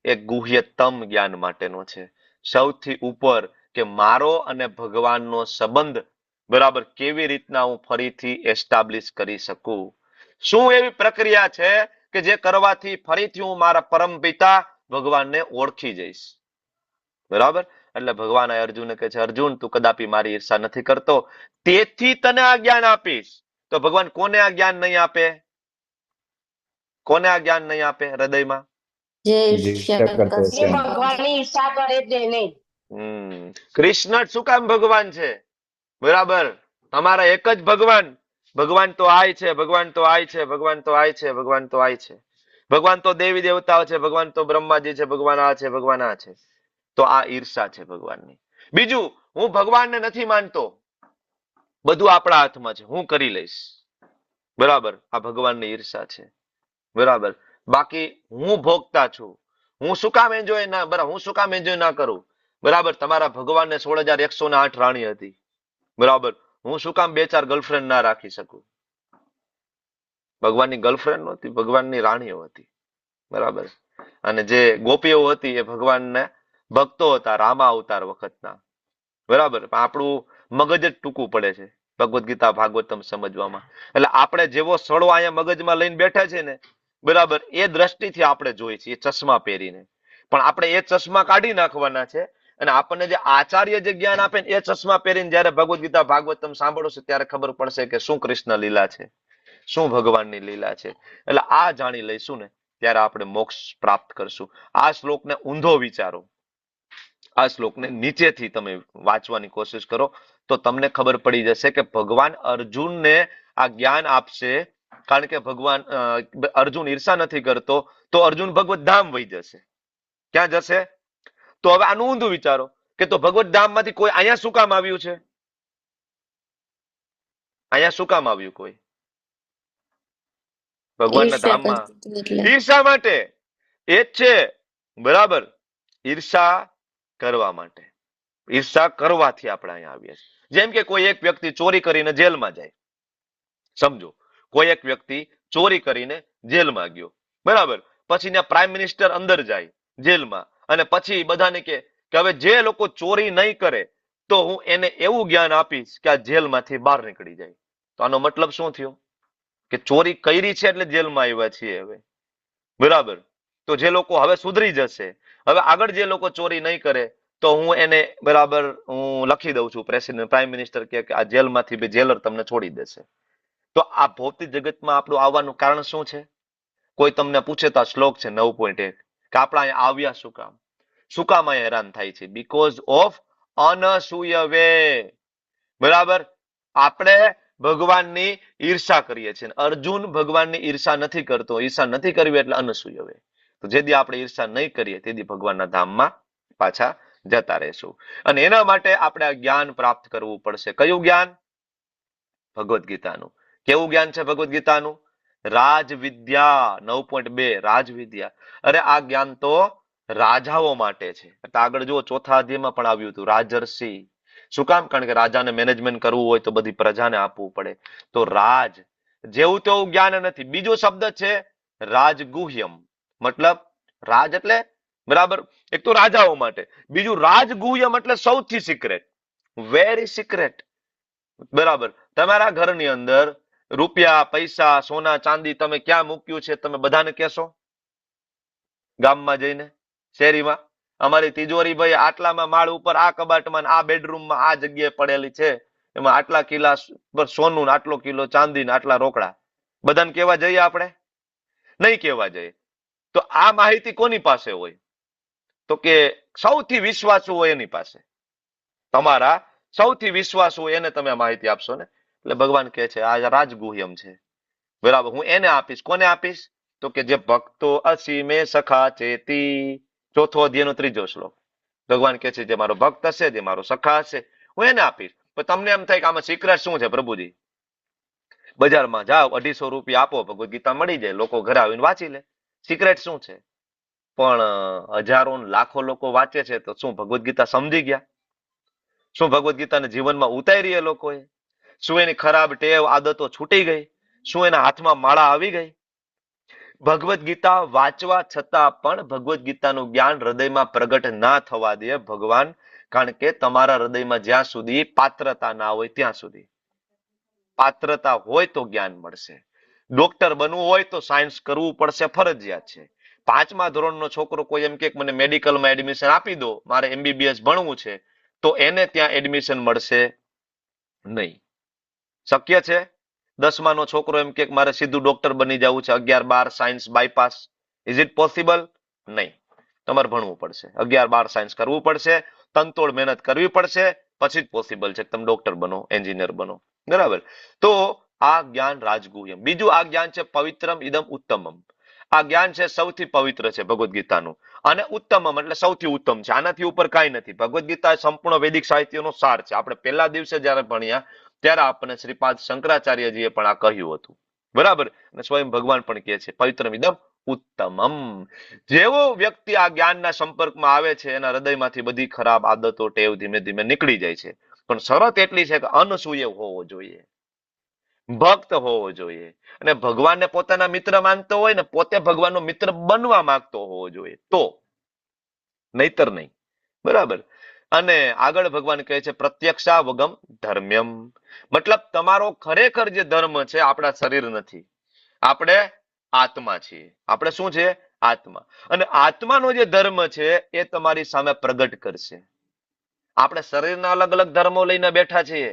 એ ગુહ્યતમ જ્ઞાન માટેનો છે. સૌથી ઉપર કે મારો અને ભગવાનનો સંબંધ, બરાબર, કેવી રીતના હું ફરીથી એસ્ટાબ્લિશ કરી શકું. શું એવી પ્રક્રિયા છે કે જે કરવાથી ફરીથી હું મારા પરમ પિતા ભગવાનને ઓળખી જઈશ, બરાબર. એટલે ભગવાન અર્જુનને કહે છે અર્જુન, તું કદાપી મારી ઈર્ષા નથી કરતો, તેથી તને આ જ્ઞાન આપીશ. તો ભગવાન કોને આ જ્ઞાન નહીં આપે? કોને આ જ્ઞાન નહીં આપે હૃદયમાં? કૃષ્ણ શું કામ ભગવાન છે? બરાબર. અમારા એક જ ભગવાન. ભગવાન તો આય છે, ભગવાન તો આય છે, ભગવાન તો આય છે, ભગવાન તો આય છે. ભગવાન તો દેવી દેવતાઓ છે, ભગવાન તો બ્રહ્માજી છે, ભગવાન આ છે, ભગવાન આ છે. તો આ ઈર્ષા છે ભગવાનની. બીજું, હું ભગવાનને નથી માનતો, બધું આપણા હાથમાં છે, હું કરી લઈશ, બરાબર. આ ભગવાનની ઈર્ષા છે, બરાબર. બાકી હું ભોગતા છું, હું શું કામ એન્જોય ના, બરાબર, હું શું કામ એન્જોય ના કરું, બરાબર. તમારા ભગવાનને 16,108 રાણી હતી, બરાબર. હું શું કામ 2-4 ગર્લફ્રેન્ડ ના રાખી શકું? ભગવાનની ગર્લફ્રેન્ડ નહોતી, ભગવાનની રાણીઓ હતી, બરાબર. અને જે ગોપીઓ હતી એ ભગવાનને ભક્તો હતા, રામા અવતાર વખતના, બરાબર. આપણું મગજ જ ટૂંકું પડે છે ભગવદ્ ગીતા ભાગવતમ સમજવામાં. એટલે આપણે જેવો સડો અહીંયા મગજમાં લઈને બેઠા છે ને, બરાબર, એ દ્રષ્ટિથી આપણે જોઈએ છીએ ચશ્મા પહેરીને. પણ આપણે એ ચશ્મા કાઢી નાખવાના છે અને આપણને જે આચાર્ય જે જ્ઞાન આપે ને, એ ચશ્મા પહેરીને જયારે ભગવદ્ ગીતા ભાગવતમ સાંભળો છો ત્યારે ખબર પડશે કે શું કૃષ્ણ લીલા છે, શું ભગવાનની લીલા છે. એટલે આ જાણી લઈશું ને ત્યારે આપણે મોક્ષ પ્રાપ્ત કરશું. આ શ્લોકને ઊંધો વિચારો, આ શ્લોકને નીચેથી તમે વાંચવાની કોશિશ કરો તો તમને ખબર પડી જશે કે ભગવાન અર્જુનને આ જ્ઞાન આપશે. કારણ કે ભગવાન અર્જુન ઈર્ષા નથી કરતો, તો અર્જુન ભગવત ધામ વહી જશે. ક્યાં જશે? તો હવે આનું ઊંધું વિચારો કે તો ભગવત ધામ માંથી કોઈ અહીંયા શું કામ આવ્યું છે? અહીંયા શું કામ આવ્યું કોઈ ભગવાનના ધામમાં? ઈર્ષા માટે. એ જ છે, બરાબર. ઈર્ષા કરવા માટે, ઈર્ષા કરવાથી આપણે અહીંયા આવ્યા છીએ. જેમ કે કોઈ એક વ્યક્તિ ચોરી કરીને જેલમાં જાય, સમજો, કોઈ એક વ્યક્તિ ચોરી કરીને જેલમાં ગયો, બરાબર. પછી ત્યાં પ્રાઇમ મિનિસ્ટર અંદર જાય જેલમાં અને પછી બધાને કે કે હવે જે લોકો ચોરી નહીં કરે તો હું એને એવું જ્ઞાન આપીશ કે આ જેલમાંથી બહાર નીકળી જાય. તો આનો મતલબ શું થયો? કે ચોરી કરી છે એટલે જેલમાં આવ્યા છીએ હવે. બરાબર. તો જે લોકો હવે સુધરી જશે, હવે આગળ જે લોકો ચોરી નહીં કરે તો હું એને બરાબર હું લખી દઉં છું, પ્રેસિડેન્ટ પ્રાઇમ મિનિસ્ટર કે આ જેલમાંથી બે જેલર તમને છોડી દેશે. તો આ ભૌતિક જગતમાં આપણું આવવાનું કારણ શું છે? કોઈ તમને પૂછે તો આ શ્લોક છે 9.1 કે આપણે અહીંયા આવ્યા શું કામ? શું કામ અહીંયા હેરાન થાય છે? બીકોઝ ઓફ અનસૂયવે. બરાબર. આપણે ભગવાનની ઈર્ષા કરીએ છીએ. અર્જુન ભગવાનની ઈર્ષા નથી કરતો. ઈર્ષા નથી કરવી એટલે અનસૂયવે. તો જેથી આપણે ઈર્ષા નહીં કરીએ તેથી ભગવાનના ધામમાં પાછા જતા રહેશું. અને એના માટે આપણે આ જ્ઞાન પ્રાપ્ત કરવું પડશે. કયું જ્ઞાન? ભગવદ્ ગીતાનું. કેવું જ્ઞાન છે ભગવદ્ ગીતાનું? રાજવિદ્યા. 9.2 રાજવિદ્યા. અરે આ જ્ઞાન તો રાજાઓ માટે છે. એટલે આગળ જુઓ ચોથા અધ્યાયમાં પણ આવ્યું હતું રાજર્ષિ. શું કામ? કારણ કે રાજાને મેનેજમેન્ટ કરવું હોય તો બધી પ્રજાને આપવું પડે. તો રાજ જેવું તેવું જ્ઞાન નથી. બીજો શબ્દ છે રાજગુહ્યમ. મતલબ રાજ એટલે બરાબર એક તો રાજાઓ માટે, બીજું રાજગુહ્યમ એટલે સૌથી સિક્રેટ, વેરી સિક્રેટ. બરાબર. તમારા ઘરની અંદર રૂપિયા, પૈસા, સોના, ચાંદી તમે ક્યાં મૂક્યું છે તમે બધાને કહેશો? ગામમાં જઈને, શેરીમાં, અમારી તિજોરી ભાઈ આટલામાં માળ ઉપર આ કબાટમાં આ બેડરૂમમાં આ જગ્યાએ પડેલી છે, એમાં આટલા કિલા સોનું, આટલો કિલો ચાંદી ને આટલા રોકડા. બધાને કહેવા જઈએ આપણે? નહીં કહેવા જઈએ. તો આ માહિતી કોની પાસે હોય? તો કે સૌથી વિશ્વાસુ હોય એની પાસે. તમારા સૌથી વિશ્વાસુ હોય એને તમે આ માહિતી આપશો ને. એટલે ભગવાન કહે છે આ રાજગુહ્યમ છે. બરાબર. હું એને આપીશ. કોને આપીશ? તો કે જે ભક્તો અસીમે સખા ચેતી. ચોથો અધ્યાયનો 3જો શ્લોક. ભગવાન કહે છે જે મારો ભક્ત હશે, જે મારો સખા હશે, હું એને આપીશ. પણ તમને એમ થાય કે આમાં સિક્રેટ શું છે પ્રભુજી? બજારમાં જાઓ, 250 રૂપિયા આપો, ભગવદ્ ગીતા મળી જાય, લોકો ઘરે આવીને વાંચી લે. સિક્રેટ શું છે? પણ હજારો લાખો લોકો વાંચે છે તો શું ભગવદ્ ગીતા સમજી ગયા? શું ભગવદ્ ગીતાને જીવનમાં ઉતારી એ લોકોએ? શું એની ખરાબ ટેવ આદતો છૂટી ગઈ? શું એના હાથમાં માળા આવી ગઈ? ભગવદ્ ગીતા વાંચવા છતાં પણ ભગવદ્ ગીતાનું જ્ઞાન હૃદયમાં પ્રગટ ના થવા દે ભગવાન. કારણ કે તમારા હૃદયમાં જ્યાં સુધી પાત્રતા ના હોય ત્યાં સુધી. પાત્રતા હોય તો જ્ઞાન મળશે. ડોક્ટર બનવું હોય તો સાયન્સ કરવું પડશે, ફરજિયાત છે. 5મા ધોરણનો છોકરો કોઈ એમ કે મને મેડિકલમાં એડમિશન આપી દો, મારે MBBS ભણવું છે, તો એને ત્યાં એડમિશન મળશે નહીં. શક્ય છે? 10માનો છોકરો એમ કે મારે સીધું ડોક્ટર બની જવું છે, 11-12 science bypass, is it possible? નહીં. તમારે ભણવું પડશે, 11-12 સાયન્સ કરવું પડશે, તનતોડ મહેનત કરવી પડશે, પછી જ પોસિબલ છે કે તમે ડોક્ટર બનો, એન્જિનિયર બનો. બરાબર. તો આ જ્ઞાન રાજગુહ્યમ. બીજું આ જ્ઞાન છે પવિત્રમ ઇદમ ઉત્તમમ. આ જ્ઞાન છે સૌથી પવિત્ર છે ભગવદ્ ગીતાનું, અને ઉત્તમમ એટલે સૌથી ઉત્તમ છે. આનાથી ઉપર કાંઈ નથી. ભગવદ્ ગીતા એ સંપૂર્ણ વૈદિક સાહિત્યનો સાર છે. આપણે પહેલા દિવસે જયારે ભણ્યા ત્યારે આપણને શ્રીપાદ શંકરાચાર્યજીએ પણ આ કહ્યું હતું. બરાબર. અને સ્વયં ભગવાન પણ કહે છે પવિત્રમ ઇદમ ઉત્તમમ. જેવો વ્યક્તિ આ જ્ઞાનના સંપર્કમાં આવે છે એના હૃદયમાંથી બધી ખરાબ આદતો, ટેવ ધીમે ધીમે નીકળી જાય છે. પણ શરત એટલી છે કે અનસૂય હોવો જોઈએ, ભક્ત હોવો જોઈએ, અને ભગવાનને પોતાના મિત્ર માનતો હોય ને પોતે ભગવાનનો મિત્ર બનવા માંગતો હોવો જોઈએ, તો નહીતર નહીં. બરાબર. અને આગળ ભગવાન કહે છે પ્રત્યક્ષાવગમ ધર્મ્યમ. મતલબ તમારો ખરેખર જે ધર્મ છે આપણા શરીર નથી, આપણે આત્મા છીએ. આપણે શું છે? આત્મા. અને આત્માનો જે ધર્મ છે એ તમારી સામે પ્રગટ કરશે. આપણે શરીરના અલગ અલગ ધર્મો લઈને બેઠા છીએ.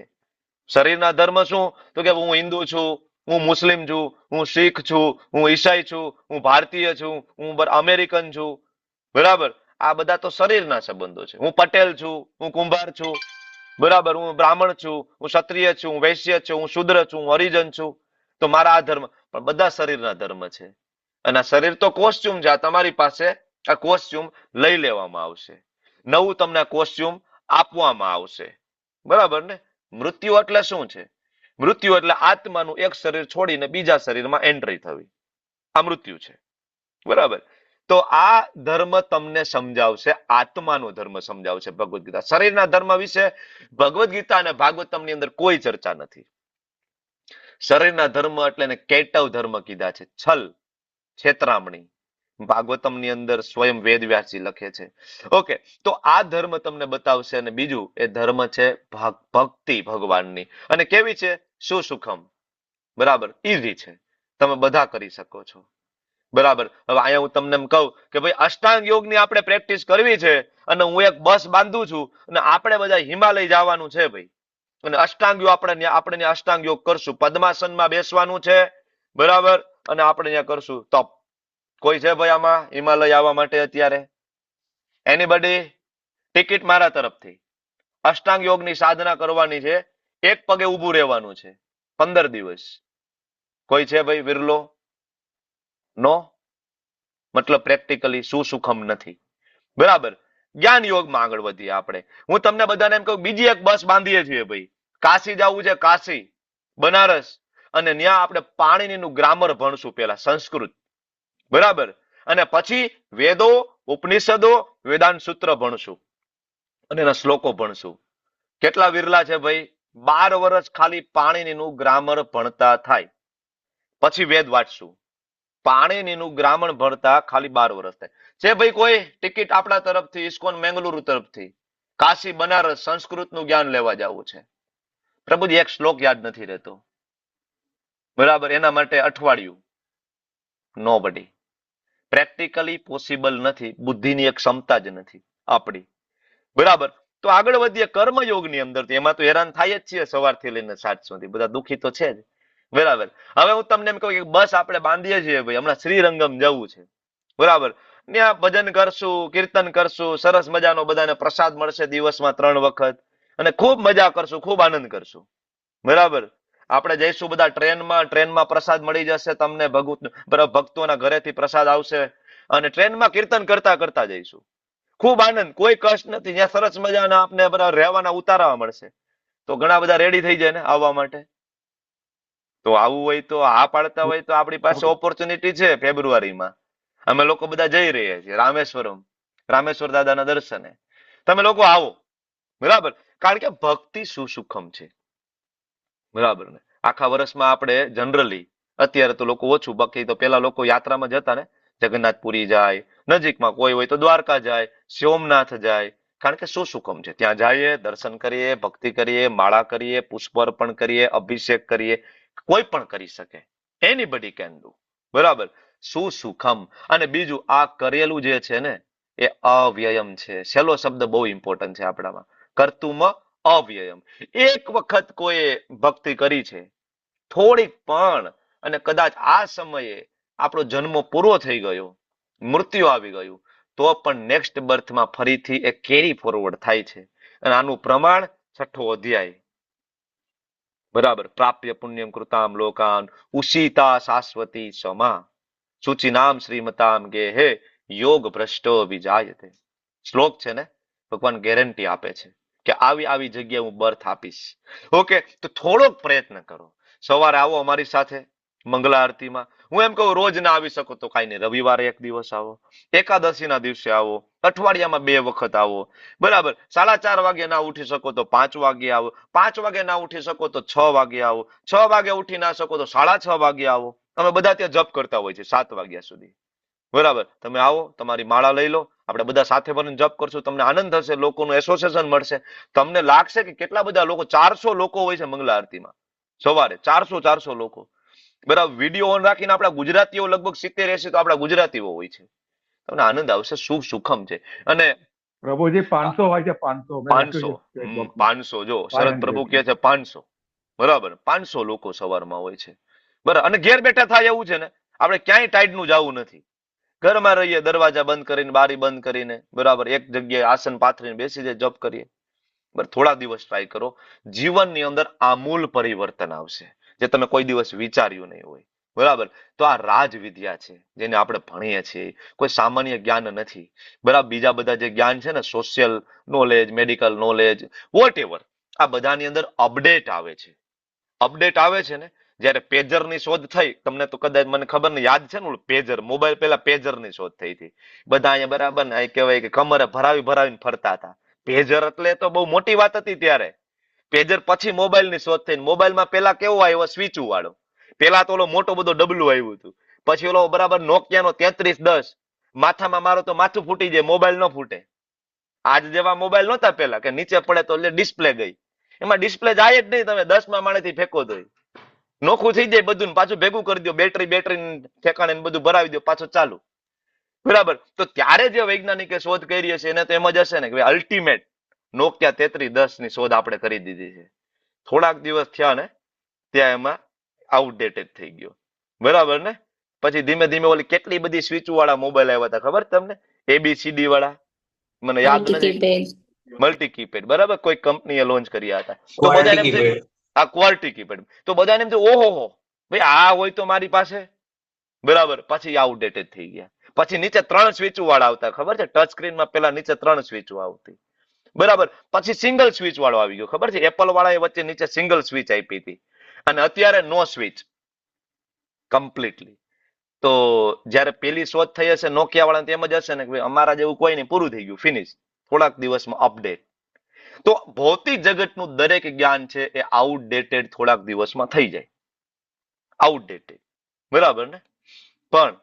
શરીરના ધર્મ શું? તો કે હું હિન્દુ છું, હું મુસ્લિમ છું, હું શીખ છું, હું ઈસાઈ છું, હું ભારતીય છું, હું અમેરિકન છું. બરાબર. આ બધા તો શરીરના સંબંધો છે. હું પટેલ છું, હું કુંભાર છું, બરાબર, હું બ્રાહ્મણ છું, હું ક્ષત્રિય છું, હું વૈશ્ય છું, હું શુદ્ર છું, હું હરિજન છું, તો મારા આ ધર્મ. પણ બધા શરીરના ધર્મ છે. અને આ શરીર તો કોસ્ચ્યુમ છે. આ તમારી પાસે આ કોસ્ચ્યુમ લઈ લેવામાં આવશે, નવું તમને આ કોસ્ચ્યુમ આપવામાં આવશે. બરાબર ને? મૃત્યુ એટલે શું છે? મૃત્યુ એટલે આત્માનું એક શરીર છોડીને બીજા શરીરમાં એન્ટ્રી થવી, આ મૃત્યુ છે. બરાબર. તો આ ધર્મ તમને સમજાવશે, આત્માનો ધર્મ સમજાવશે ભગવદ્ ગીતા. શરીરના ધર્મ વિશે ભગવદ્ ગીતા અને ભાગવતમની અંદર કોઈ ચર્ચા નથી. શરીરના ધર્મ એટલે એને કૈટવ ધર્મ કીધા છે. છલ, છેતરામણી, ભાગવતમની અંદર સ્વયં વેદવ્યાસજી લખે છે. ઓકે, તો આ ધર્મ તમને બતાવશે. અને બીજું એ ધર્મ છે ભક્તિ ભગવાનની. અને કેવી છે? સુસુખમ. બરાબર, ઈઝી છે, તમે બધા કરી શકો છો. બરાબર. હવે અહીંયા હું તમને એમ કહું કે ભાઈ અષ્ટાંગ યોગની આપણે પ્રેક્ટિસ કરવી છે, અને હું એક બસ બાંધું છું, અને આપણે બધા હિમાલય જવાનું છે ભાઈ, અને અષ્ટાંગ યોગ આપણે અષ્ટાંગ યોગ કરશું, પદ્માસનમાં બેસવાનું છે. બરાબર. અને આપણે ત્યાં કરશું તપ. કોઈ છે ભાઈ આમાં હિમાલય આવવા માટે અત્યારે? એનીબડી? ટિકિટ મારા તરફથી. અષ્ટાંગ યોગની સાધના કરવાની છે, એક પગે ઊભું રહેવાનું છે 15 દિવસ. કોઈ છે ભાઈ? વિરલો? નો. મતલબ પ્રેક્ટિકલી સુસુખમ નથી. બરાબર. જ્ઞાન યોગમાં આગળ વધીએ આપણે. હું તમને બધાને એમ કહું, બીજી એક બસ બાંધીએ છીએ ભાઈ. કાશી જવું છે, કાશી, બનારસ, અને ત્યાં આપણે પાણીનીનું ગ્રામર ભણશું, પેલા સંસ્કૃત. બરાબર. અને પછી વેદો, ઉપનિષદો, વેદાંત સૂત્ર ભણશું, અને એના શ્લોકો ભણશું. કેટલા વિરલા છે ભાઈ? 12 વર્ષ ખાલી પાણીનીનું ગ્રામર ભણતા થાય, પછી વેદ વાંચશું. પાણીનીનું ગ્રામર ભણતા ખાલી 12 વર્ષ થાય છે ભાઈ. કોઈ ટિકિટ આપણા તરફથી, ઇસ્કોન મેંગલુરુ તરફથી કાશી બનારસ સંસ્કૃતનું જ્ઞાન લેવા જવું છે. પ્રભુજી એક શ્લોક યાદ નથી રહેતો. બરાબર. એના માટે અઠવાડિયું. નો બડી. પ્રેક્ટિકલી પોસિબલ નથી. બુદ્ધિની એક ક્ષમતા જ નથી આપણી. બરાબર. તો આગળ વધીએ કર્મયોગની અંદર. એમાં તો હેરાન થાય જ છીએ સવારથી લઈને સાંજ સુધી, બધા દુઃખી તો છે જ. બરાબર. હવે હું તમને એમ કહું કે બસ આપણે બાંધીએ છીએ ભાઈ, હમણાં શ્રીરંગમ જવું છે. બરાબર. ત્યાં ભજન કરશું, કીર્તન કરશું, સરસ મજાનો બધાને પ્રસાદ મળશે દિવસમાં 3 વખત, અને ખૂબ મજા કરશું, ખૂબ આનંદ કરશું. બરાબર. આપણે જઈશું બધા ટ્રેનમાં પ્રસાદ મળી જશે તમને, ભક્તોના ઘરેથી પ્રસાદ આવશે, અને ટ્રેનમાં કીર્તન કરતા કરતા જઈશું. ખૂબ આનંદ, કોઈ કષ્ટ નથી. ત્યાં સરસ મજાના આપને બરાબર રહેવાના ઉતારવા મળશે. તો ઘણા બધા રેડી થઈ જાય ને આવવા માટે. તો આવું હોય તો, આ પાડતા હોય તો આપણી પાસે ઓપોર્ચ્યુનિટી છે. ફેબ્રુઆરીમાં અમે લોકો બધા જઈ રહ્યા છીએ રામેશ્વર દાદાના દર્શને. તમે લોકો આવો. બરાબર. કારણ કે ભક્તિ સુસુખમ છે. બરાબર ને. આખા વર્ષમાં આપણે જનરલી, અત્યારે તો લોકો ઓછું, બાકી તો પેલા લોકો યાત્રામાં જતા ને, જગન્નાથપુરી જાય, નજીકમાં કોઈ હોય તો દ્વારકા જાય, સોમનાથ જાય. કારણ કે સુસુખમ છે. ત્યાં જઈએ, દર્શન કરીએ, ભક્તિ કરીએ, માળા કરીએ, પુષ્પ અર્પણ કરીએ, અભિષેક કરીએ. કોઈ પણ કરી શકે. Anybody can do. બરાબર. સુસુખમ. અને બીજું આ કરેલું જે છે ને, એ અવ્યયમ છે. છેલ્લો શબ્દ બહુ ઇમ્પોર્ટન્ટ છે આપણામાં. કર્તુમ અવ્યયમ. એક વખત કોઈ ભક્તિ કરી છે થોડીક પણ, અને કદાચ આ સમયે આપણો જન્મ પૂરો થઈ ગયો, મૃત્યુ આવી ગયું, તો પણ નેક્સ્ટ બર્થમાં ફરીથી એ કેરી ફોરવર્ડ થાય છે. અને આનું પ્રમાણ 6થો અધ્યાય. બરાબર. પ્રાપ્ય પુણ્યમ કૃતામ લોકાન ઉષિતા શાશ્વતી સમા શુચિનામ શ્રીમતામ ગેહે યોગ ભ્રષ્ટો વિજાયતે. શ્લોક છે ને, ભગવાન ગેરંટી આપે છે કે આવી આવી જગ્યાએ હું બર્થ આપીશ. ઓકે, તો થોડોક પ્રયત્ન કરો. સવારે આવો અમારી સાથે મંગલા આરતીમાં. હું એમ કહું રોજ ના આવી શકો તો કાંઈ નહીં, રવિવારે એક દિવસ આવો, એકાદશીના દિવસે આવો, અઠવાડિયામાં 2 વખત આવો. બરાબર. 4:30 વાગે ના ઉઠી શકો તો 5 વાગે આવો, 5 વાગે ના ઉઠી શકો તો 6 વાગે આવો, 6 વાગે ઉઠી ના શકો તો 6:30 વાગે આવો. અમે બધા ત્યાં જપ કરતા હોય છે 7 વાગ્યા સુધી. બરાબર. તમે આવો, તમારી માળા લઈ લો, આપણે બધા સાથે મળીને જપ કરશું. તમને આનંદ થશે, લોકોનું એસોસિએશન મળશે. તમને લાગશે કે કેટલા બધા લોકો, 400 લોકો હોય છે મંગલા આરતીમાં સવારે. 400 લોકો. બરાબર. વિડીયો ઓન રાખીને આપણા ગુજરાતીઓ લગભગ 70-80 તો આપણા ગુજરાતીઓ હોય છે. તમને આનંદ આવશે. સુખમ છે. અને પ્રભુજી 500 હોય છે. 500 જો શરદ પ્રભુ કહે છે 500. બરાબર. 500 લોકો સવારમાં હોય છે. બરાબર. અને ઘેર બેઠા થાય એવું છે ને, આપણે ક્યાંય ટાઈડ નું જવું નથી. ઘરમાં રહીએ, દરવાજા બંધ કરીને, બારી બંધ કરીને, બરાબર, એક જગ્યાએ આસન પાથરીને બેસી જાય, જપ કરીએ. બરાબર. થોડા દિવસ ટ્રાય કરો. જીવનની અંદર આમૂલ પરિવર્તન આવશે, જે તમે કોઈ દિવસ વિચાર્યું નહીં હોય. બરાબર. તો આ રાજવિદ્યા છે જેને આપણે ભણીએ છીએ. કોઈ સામાન્ય જ્ઞાન નથી. બરાબર. બીજા બધા જે જ્ઞાન છે ને, social knowledge, medical knowledge, whatever, આ બધાની અંદર અપડેટ આવે છે. અપડેટ આવે છે ને, જયારે પેજરની શોધ થઈ, તમને તો કદાચ મને ખબર નહીં, યાદ છે ને પેજર, મોબાઈલ પેલા પેજરની શોધ થઈ હતી. બધા અહીંયા બરાબર ને કહેવાય કે કમરે ભરાવીને ફરતા હતા. પેજર એટલે તો બહુ મોટી વાત હતી ત્યારે. પેજર પછી મોબાઈલની શોધ થઈ. મોબાઈલમાં પેલા કેવો આવ્યો? સ્વિચું વાળો. પેલા તો ઓલો મોટો બધો ડબલું આવ્યું હતું. પછી ઓલો બરાબર નોકિયાનો 3310, માથામાં મારો તો માથું ફૂટી જાય, મોબાઈલ ન ફૂટે. આજ જેવા મોબાઈલ નહોતા પેલા કે નીચે પડે તો ડિસ્પ્લે ગઈ. એમાં ડિસ્પ્લે જાય જ નહીં, તમે 10મા માળેથી ફેંકો તો નોખું થઈ જાય બધું, પાછું ભેગું કરી દો, બેટરી ઠેકાણે બધું ભરાવી દો, પાછું ચાલુ. બરાબર. તો ત્યારે જે વૈજ્ઞાનિકે શોધ કરી હશે એને તો એમ જ હશે ને કે અલ્ટિમેટ નોકિયા 3310 ની શોધ આપણે કરી દીધી છે. થોડાક દિવસ થયા ને ત્યાં એમાં આઉટડેટેડ થઈ ગયો. બરાબર ને? પછી ધીમે ધીમે ઓલી કેટલી બધી સ્વિચ વાળા મોબાઈલ આવ્યા હતા ખબર તમને? ABCD વાળા, મને યાદ નથી, મલ્ટી કીપેડ. બરાબર, કોઈ કંપનીએ લોન્ચ કર્યા હતા. તો બધાને એમ થયું આ ક્વાલિટી કીપેડ, તો બધાને એમ થયું ઓહો ભાઈ આ હોય તો મારી પાસે. બરાબર. પછી આઉટડેટેડ થઈ ગયા. પછી નીચે 3 સ્વિચ વાળા આવતા, ખબર છે? ટચ સ્ક્રીનમાં પેલા નીચે 3 સ્વિચો આવતી. બરાબર. પછી સિંગલ સ્વિચ વાળો આવી ગયો, ખબર છે? એપલ વાળાએ વચ્ચે નીચે સિંગલ સ્વિચ આપી હતી. અને અત્યારે નો સ્વિચ કમ્પ્લીટલી. તો જયારે પેલી શોધ થઈ હશે નોકિયા વાળા એમ જ હશે ને કે અમારા જેવું કોઈ નહીં, પૂરું થઈ ગયું, ફિનિશ. થોડાક દિવસમાં અપડેટ. તો ભૌતિક જગતનું દરેક જ્ઞાન છે એ આઉટડેટેડ થોડાક દિવસમાં થઈ જાય. આઉટડેટેડ. બરાબર ને? પણ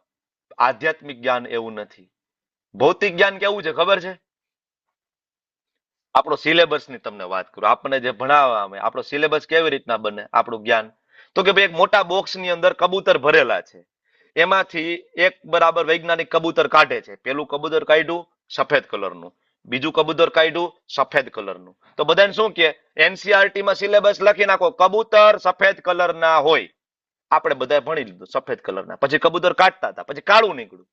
આધ્યાત્મિક જ્ઞાન એવું નથી. ભૌતિક જ્ઞાન કેવું છે ખબર છે? આપણો સિલેબસ ની તમને વાત કરું, આપણને જે ભણાવવામાં આપણો સિલેબસ કેવી રીતના બને આપણું જ્ઞાન, તો કે ભાઈ એક મોટા બોક્સ ની અંદર કબૂતર ભરેલા છે, એમાંથી એક બરાબર વૈજ્ઞાનિક કબૂતર કાઢે છે. પેલું કબૂતર કાઢ્યું સફેદ કલરનું, બીજું કબૂતર કાઢ્યું સફેદ કલરનું. તો બધાને શું કે NCERT માં સિલેબસ લખી નાખો કબૂતર સફેદ કલરના હોય. આપણે બધા ભણી લીધું સફેદ કલરના. પછી કબૂતર કાઢતા હતા, પછી કાળું નીકળ્યું,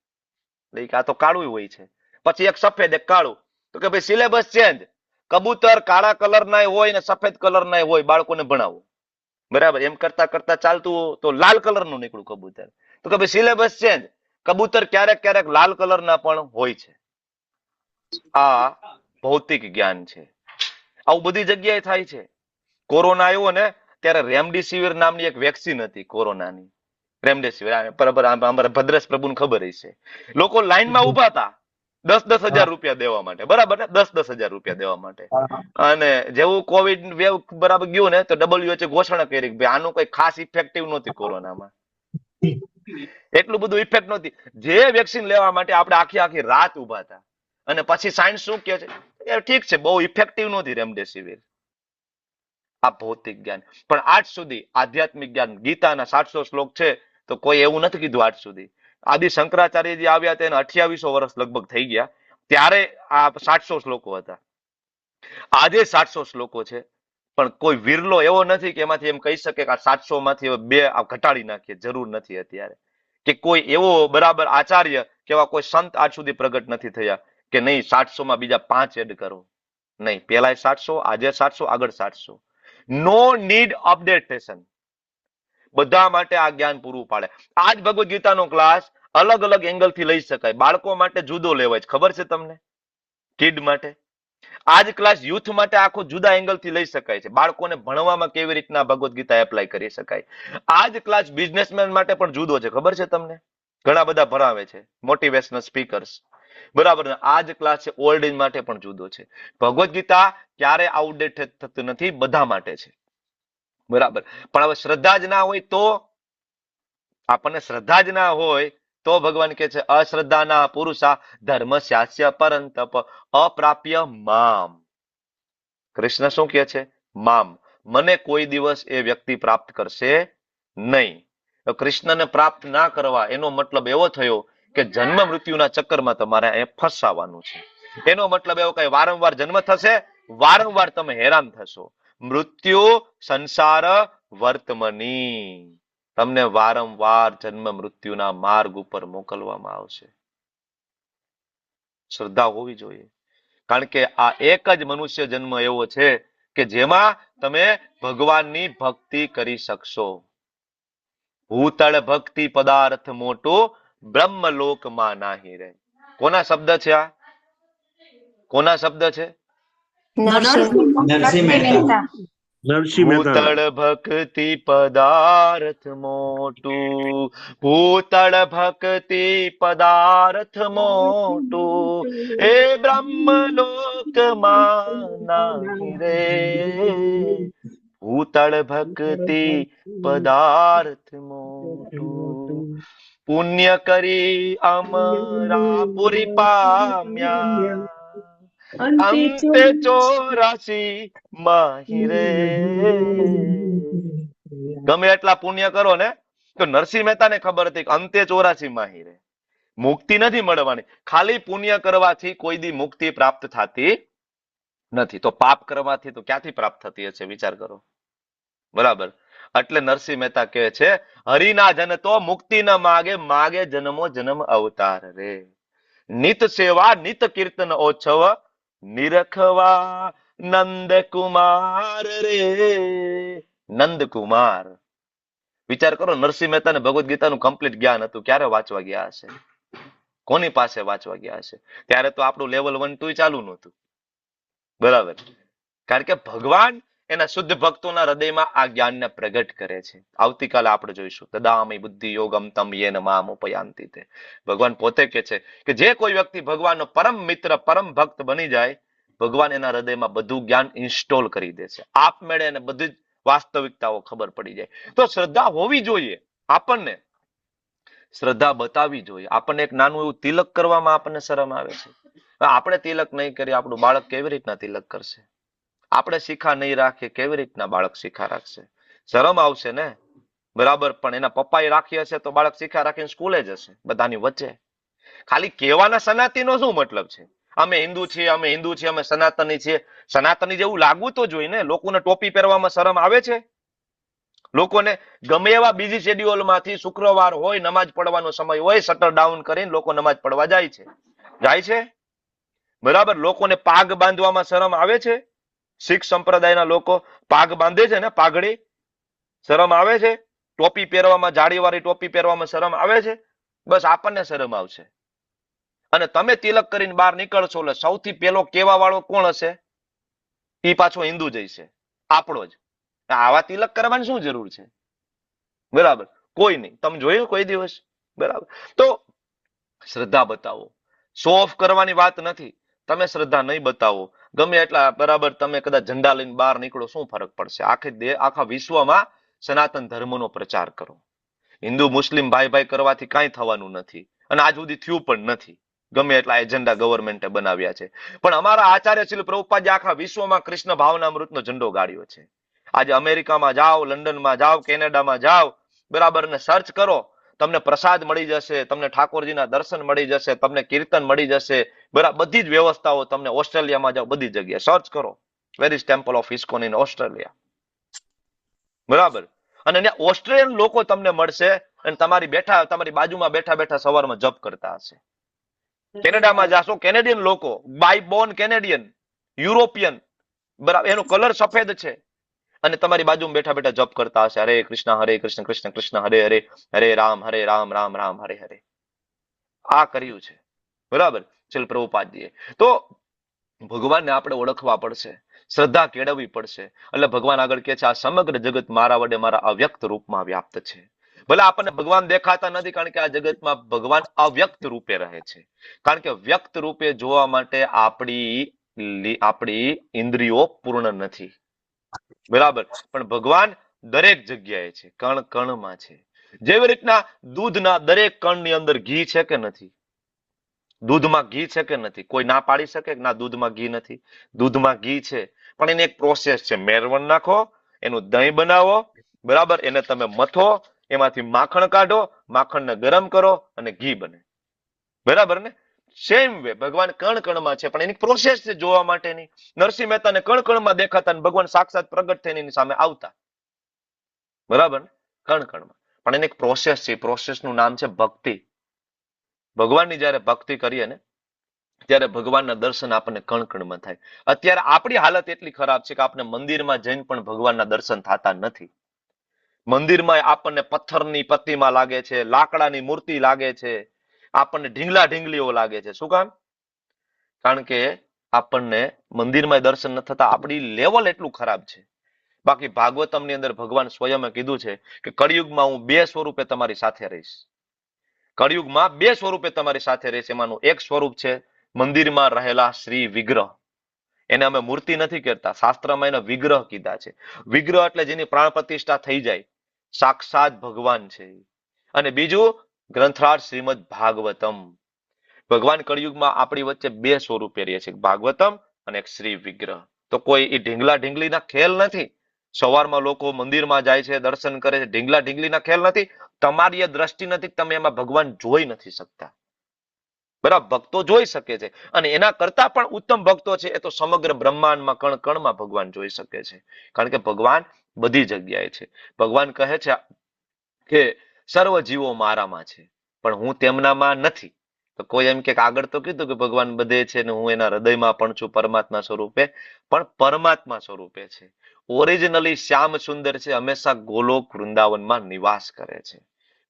એટલે આ તો કાળું હોય છે. પછી એક સફેદ એક કાળું. તો કે ભાઈ સિલેબસ ચેન્જ, કબૂતર કાળા કલરના હોય ને સફેદ કલરના હોય, બાળકોને ભણાવો. બરાબર. એમ કરતા કરતા ચાલતું તો લાલ કલરનું નીકળ્યું કબૂતર. તો કે ભાઈ સિલેબસ ચેન્જ, કબૂતર ક્યારેક ક્યારેક લાલ કલરના પણ હોય છે. આ ભૌતિક જ્ઞાન છે. આવું બધી જગ્યાએ થાય છે. કોરોના આવ્યો ને ત્યારે રેમડેસિવિર નામની એક વેક્સિન હતી કોરોનાની. રેમડેસિવિર બરાબર, અમારા ભદ્રેશ પ્રભુને ખબર હશે. લોકો લાઈનમાં ઉભા હતા 10,000 રૂપિયા દેવા માટે. બરાબર ને? 10,000 રૂપિયા દેવા માટે. અને જેવું કોવિડ વેવ બરાબર ગયું ને તો WHO ઘોષણા કરી કે આનું કોઈ ખાસ ઇફેક્ટિવ નહોતી કોરોનામાં. એટલું બધું ઇફેક્ટ નહોતી. જે વેક્સિન લેવા માટે આપણે આખી રાત ઉભા હતા. અને પછી સાયન્સ શું કહે છે? ઠીક છે, બહુ ઇફેક્ટિવ નહોતી રેમડેસિવિર. આ ભૌતિક જ્ઞાન. પણ આજ સુધી આધ્યાત્મિક જ્ઞાન, ગીતાના 700 શ્લોક છે તો કોઈ એવું નથી કીધું આજ સુધી. આદિ શંકરાચાર્યજી આવ્યા તેને 2800 વર્ષ લગભગ થઈ ગયા, ત્યારે આ 700 શ્લોકો હતા. આજે 700 શ્લોકો છે, પણ કોઈ વિરલો એવો નથી કે એમાંથી એમ કહી શકે કે આ 700 માંથી 2 ઘટાડી નાખીએ. જરૂર નથી અત્યારે. કે કોઈ એવો બરાબર આચાર્ય કે એવા કોઈ સંત આજ સુધી પ્રગટ નથી થયા કે નહીં 700 માં બીજા 5 એડ કરો. નહીં, પેલા 700, આજે 700, આગળ 700. No need updation. બધા માટે આ જ્ઞાન પૂરું પાડે. આજ ભગવદ ગીતાનો ક્લાસ અલગ અલગ એંગલ થી લઈ શકાય. બાળકો માટે જુદો લેવાય, ખબર છે તમને? કિડ માટે. આજ ક્લાસ યુથ માટે આખો જુદા એંગલ થી લઈ શકાય છે. બાળકોને ભણવામાં કેવી રીતના ભગવદ ગીતા એપ્લાય કરી શકાય. આજ ક્લાસ બિઝનેસમેન માટે પણ જુદો છે, ખબર છે તમને? ઘણા બધા ભણાવે છે, મોટિવેશનલ સ્પીકર્સ. બરાબર. આજ ક્લાસ છે ઓલ્ડ એજ માટે પણ જુદો છે. ભગવદ ગીતા ક્યારે આઉટડેટેડ થતું નથી, બધા માટે છે. બરાબર. પણ હવે શ્રદ્ધા જ ના હોય તો, આપણને શ્રદ્ધા જ ના હોય તો ભગવાન કે છે અશ્રદ્ધાના પુરુષા ધર્મ શાસ્ય પરંતપ અપ્રાપ્ય મામ. કૃષ્ણ શું કહે છે? મામ. મને કોઈ દિવસ એ વ્યક્તિ પ્રાપ્ત કરશે નહીં. કૃષ્ણને પ્રાપ્ત ના કરવા એનો મતલબ એવો થયો કે જન્મ મૃત્યુના ચક્કરમાં તમારે અહીંયા ફસાવાનું છે. એનો મતલબ એવો કે વારંવાર જન્મ થશે, વારંવાર તમે હેરાન થશો. મૃત્યુ સંસાર વર્તમની. તમને વારંવાર જન્મ મૃત્યુના માર્ગ ઉપર મોકલવામાં આવશે. શ્રદ્ધા હોવી જોઈએ. કારણ કે આ એક જ મનુષ્ય જન્મ એવો છે કે જેમાં તમે ભગવાનની ભક્તિ કરી શકશો. ભૂતળ ભક્તિ પદાર્થ મોટો બ્રહ્મલોકમાં નાહી રહે. કોના શબ્દ છે આ? કોના શબ્દ છે? ભૂતળ ભક્તિ પદાર્થ મોટું, ભૂતળ ભક્તિ પદાર્થ મોટું, એ બ્રહ્મલોકમાં નાહી રે. ભૂતળ ભક્તિ પદાર્થ મોટું. પુણ્ય કરી અમરાપુરી પામ્યા, અંતે 84 માહી રે. ગમે એટલા પુણ્ય કરો ને તો નરસિંહ મહેતાને ખબર હતી કે અંતે 84 માહી રે, મુક્તિ નથી મળવાની. ખાલી પુણ્ય કરવાથી કોઈ દી મુક્તિ પ્રાપ્ત થતી નથી. તો પાપ કરવાથી તો ક્યાંથી પ્રાપ્ત થતી હશે, વિચાર કરો. બરાબર. એટલે નરસિંહ મહેતા કહે છે, હરિના જન તો મુક્તિ ન માગે, માગે જન્મો જન્મ અવતાર રે. નિત સેવા નિત કીર્તન ઓછવ, નિરખવા નંદ કુમાર રે. નંદ કુમાર. વિચાર કરો, નરસિંહ મહેતાને ભગવદ્ ગીતાનું કમ્પ્લીટ જ્ઞાન હતું. ક્યારે વાંચવા ગયા હશે, કોની પાસે વાંચવા ગયા હશે? ત્યારે તો આપણું લેવલ 1 2 ચાલુ નહોતું. બરાબર. કારણ કે ભગવાન એના શુદ્ધ ભક્તોના હૃદયમાં આ જ્ઞાનને પ્રગટ કરે છે. આવતીકાલે આપણે જોઈશું. દદામિ બુદ્ધિ યોગમ તમ યેન મામ ઉપયાન્તિ તે. ભગવાન પોતે કહે છે કે જે કોઈ વ્યક્તિ ભગવાનનો પરમ મિત્ર પરમ ભક્ત બની જાય, ભગવાન એના હૃદયમાં બધું જ્ઞાન ઇન્સ્ટોલ કરી દે છે. આપમેળે એને બધી જ વાસ્તવિકતાઓ ખબર પડી જાય. તો શ્રદ્ધા હોવી જોઈએ. આપણને શ્રદ્ધા બતાવવી જોઈએ. આપણને એક નાનું એવું તિલક કરવામાં આપણને શરમ આવે છે. આપણે તિલક નહીં કરીએ, આપણું બાળક કેવી રીતના તિલક કરશે? આપણે શીખા નહીં રાખીએ, કેવી રીતના બાળક શીખા રાખશે? શરમ આવશે ને. બરાબર. પણ એના પપ્પાએ રાખી હશે તો બાળક શીખા રાખીને સ્કૂલે જશે બધાની વચ્ચે. ખાલી કહેવાના સનાતનીનો શું મતલબ છે? અમે હિન્દુ છીએ, અમે હિન્દુ છીએ, અમે સનાતની છીએ. સનાતની જેવું લાગવું તો જોઈએ ને. લોકોને ટોપી પહેરવામાં શરમ આવે છે? લોકોને ગમે એવા બીજી શેડ્યુલમાંથી શુક્રવાર હોય, નમાજ પડવાનો સમય હોય, શટર ડાઉન કરીને લોકો નમાજ પડવા જાય છે. જાય છે? બરાબર. લોકોને પાગ બાંધવામાં શરમ આવે છે? શીખ સંપ્રદાયના લોકો પાગ બાંધે છે ને, પાઘડી. શરમ આવે છે? ટોપી પહેરવામાં, જાળીવાળી ટોપી પહેરવામાં શરમ આવે છે? બસ આપણને શરમ આવશે. અને તમે તિલક કરીને બહાર નીકળશો એટલે સૌથી પહેલો કેવા વાળો કોણ હશે? એ પાછો હિન્દુ જ હશે, આપણો જ. આવા તિલક કરવાની શું જરૂર છે? બરાબર. કોઈ નહીં. તમે જોયું કોઈ દિવસ? બરાબર. તો શ્રદ્ધા બતાવો. શો ઓફ કરવાની વાત નથી. તમે શ્રદ્ધા નહીં બતાવો, ગમે એટલા, બરાબર, તમે કદાચ ઝંડા લઈને બહાર નીકળો, શું ફરક પડશે? આખા વિશ્વમાં સનાતન ધર્મનો પ્રચાર કરો. હિન્દુ મુસ્લિમ ભાઈ ભાઈ કરવાથી કાંઈ થવાનું નથી, અને આજ સુધી થયું પણ નથી. ગમે એટલા એજન્ડા ગવર્મેન્ટે બનાવ્યા છે. પણ અમારા આચાર્ય શ્રી પ્રભુપાદે આખા વિશ્વમાં કૃષ્ણ ભાવનામૃતનો ઝંડો ગાળ્યો છે. આજે અમેરિકામાં જાઓ, લંડનમાં જાઓ, કેનેડામાં જાઓ, બરાબર, ને સર્ચ કરો, તમને પ્રસાદ મળી જશે, તમને ઠાકોરજીના દર્શન મળી જશે, તમને કીર્તન મળી જશે. બરાબર. બધી જ વ્યવસ્થાઓ તમને, ઓસ્ટ્રેલિયામાં જાઓ, બધી જગ્યાએ સર્ચ કરો, where is temple of ISKCON in Australia. બરાબર. અને ત્યાં ઓસ્ટ્રેલિયન લોકો તમને મળશે, અને તમારી બાજુમાં બેઠા બેઠા સવારમાં જપ કરતા હશે. કેનેડામાં જાશો, કેનેડિયન લોકો, બાય બોર્ન કેનેડિયન, યુરોપિયન, બરાબર, એનો કલર સફેદ છે, અને તમારી બાજુમાં બેઠા બેઠા જપ કરતા હશે, હરે કૃષ્ણ કૃષ્ણ કૃષ્ણ હરે હરે, હરે રામ રામ રામ હરે હરે. આ કર્યું છે. બરાબર. ચલ પ્રભુપાદજીએ. તો ભગવાનને આપણે ઓળખવા પડશે, શ્રદ્ધા કેળવવી પડશે. એટલે ભગવાન આગળ કહે છે, આ સમગ્ર જગત મારા વડે મારા અવ્યક્ત રૂપમાં વ્યાપ્ત છે. ભલે આપણને ભગવાન દેખાતા નથી, કારણ કે આ જગતમાં ભગવાન અવ્યક્ત રૂપે રહે છે. કારણ કે વ્યક્ત રૂપે જોવા માટે આપણી ઇન્દ્રિયો પૂર્ણ નથી. બરાબર. પણ ભગવાન દરેક જગ્યાએ છે, કણ કણમાં છે. જેવી રીતના દૂધના દરેક કણની અંદર ઘી છે કે નથી? દૂધમાં ઘી છે કે નથી? કોઈ ના પાડી શકે કે ના દૂધમાં ઘી નથી? દૂધમાં ઘી છે, પણ એની એક પ્રોસેસ છે. મેરવણ નાખો, એનું દહીં બનાવો, બરાબર, એને તમે મથો, એમાંથી માખણ કાઢો, માખણને ગરમ કરો અને ઘી બને. બરાબર ને? સેમ વે ભગવાન કણ કણમાં છે, પણ એની પ્રોસેસ છે જોવા માટેની. નરસિંહ મહેતાને કણ કણમાં દેખાતા, ભગવાન સાક્ષાત પ્રગટ થઈને એની સામે આવતા. બરાબર ને? કણ કણમાં. પણ એની એક પ્રોસેસ છે. પ્રોસેસનું નામ છે ભક્તિ. ભગવાનની જયારે ભક્તિ કરીએ ને, ત્યારે ભગવાનના દર્શન આપણને કણ કણમાં થાય. અત્યારે આપણી હાલત એટલી ખરાબ છે કે આપણે મંદિરમાં જઈને પણ ભગવાનના દર્શન થતા નથી. મંદિરમાં આપણને પથ્થરની પ્રતિમા લાગે છે, લાકડાની મૂર્તિ લાગે છે, આપણને ઢીંગલા ઢીંગલીઓ લાગે છે. શું કામ? કારણ કે આપણને મંદિરમાં દર્શન ન થતા આપણી લેવલ એટલું ખરાબ છે. બાકી ભાગવતમની અંદર ભગવાન સ્વયં કીધું છે કે કળિયુગમાં હું 2 સ્વરૂપે તમારી સાથે રહીશ. કળિયુગમાં 2 સ્વરૂપે તમારી સાથે રહીશ. એમાંનું એક સ્વરૂપ છે મંદિરમાં રહેલા શ્રી વિગ્રહ. એને અમે મૂર્તિ નથી કહેતા, શાસ્ત્રમાં એને વિગ્રહ કીધા છે. વિગ્રહ એટલે જેની પ્રાણ પ્રતિષ્ઠા થઈ જાય, સાક્ષાત ભગવાન છે. અને બીજું ગ્રંથરાજ શ્રીમદ ભાગવતમ. ભગવાન કળિયુગમાં આપણી વચ્ચે બે સ્વરૂપે રહે છે, ભાગવતમ અને એક શ્રી વિગ્રહ. તો કોઈ એ ઢીંગલા ઢીંગલીના ખેલ નથી. સવારમાં લોકો મંદિરમાં જાય છે, દર્શન કરે છે, ઢીંગલા ઢીંગલીના ખેલ નથી. તમારી એ દ્રષ્ટિ નથી, તમે એમાં ભગવાન જોઈ નથી શકતા. બરાબર, ભક્તો જોઈ શકે છે, અને એના કરતા પણ ઉત્તમ ભક્તો છે એ તો સમગ્ર બ્રહ્માંડમાં કણ કણમાં ભગવાન જોઈ શકે છે. કારણ કે ભગવાન બધી જગ્યાએ છે. ભગવાન કહે છે કે સર્વ જીવો મારામાં છે, પણ હું તેમનામાં નથી. તો કોઈ એમ કે આગળ તો કીધું કે ભગવાન બધે છે ને હું એના હૃદયમાં પણ છું પરમાત્મા સ્વરૂપે, પણ પરમાત્મા સ્વરૂપે છે. ઓરિજિનલી શ્યામ સુંદર છે, હંમેશા ગોલોક વૃંદાવનમાં નિવાસ કરે છે.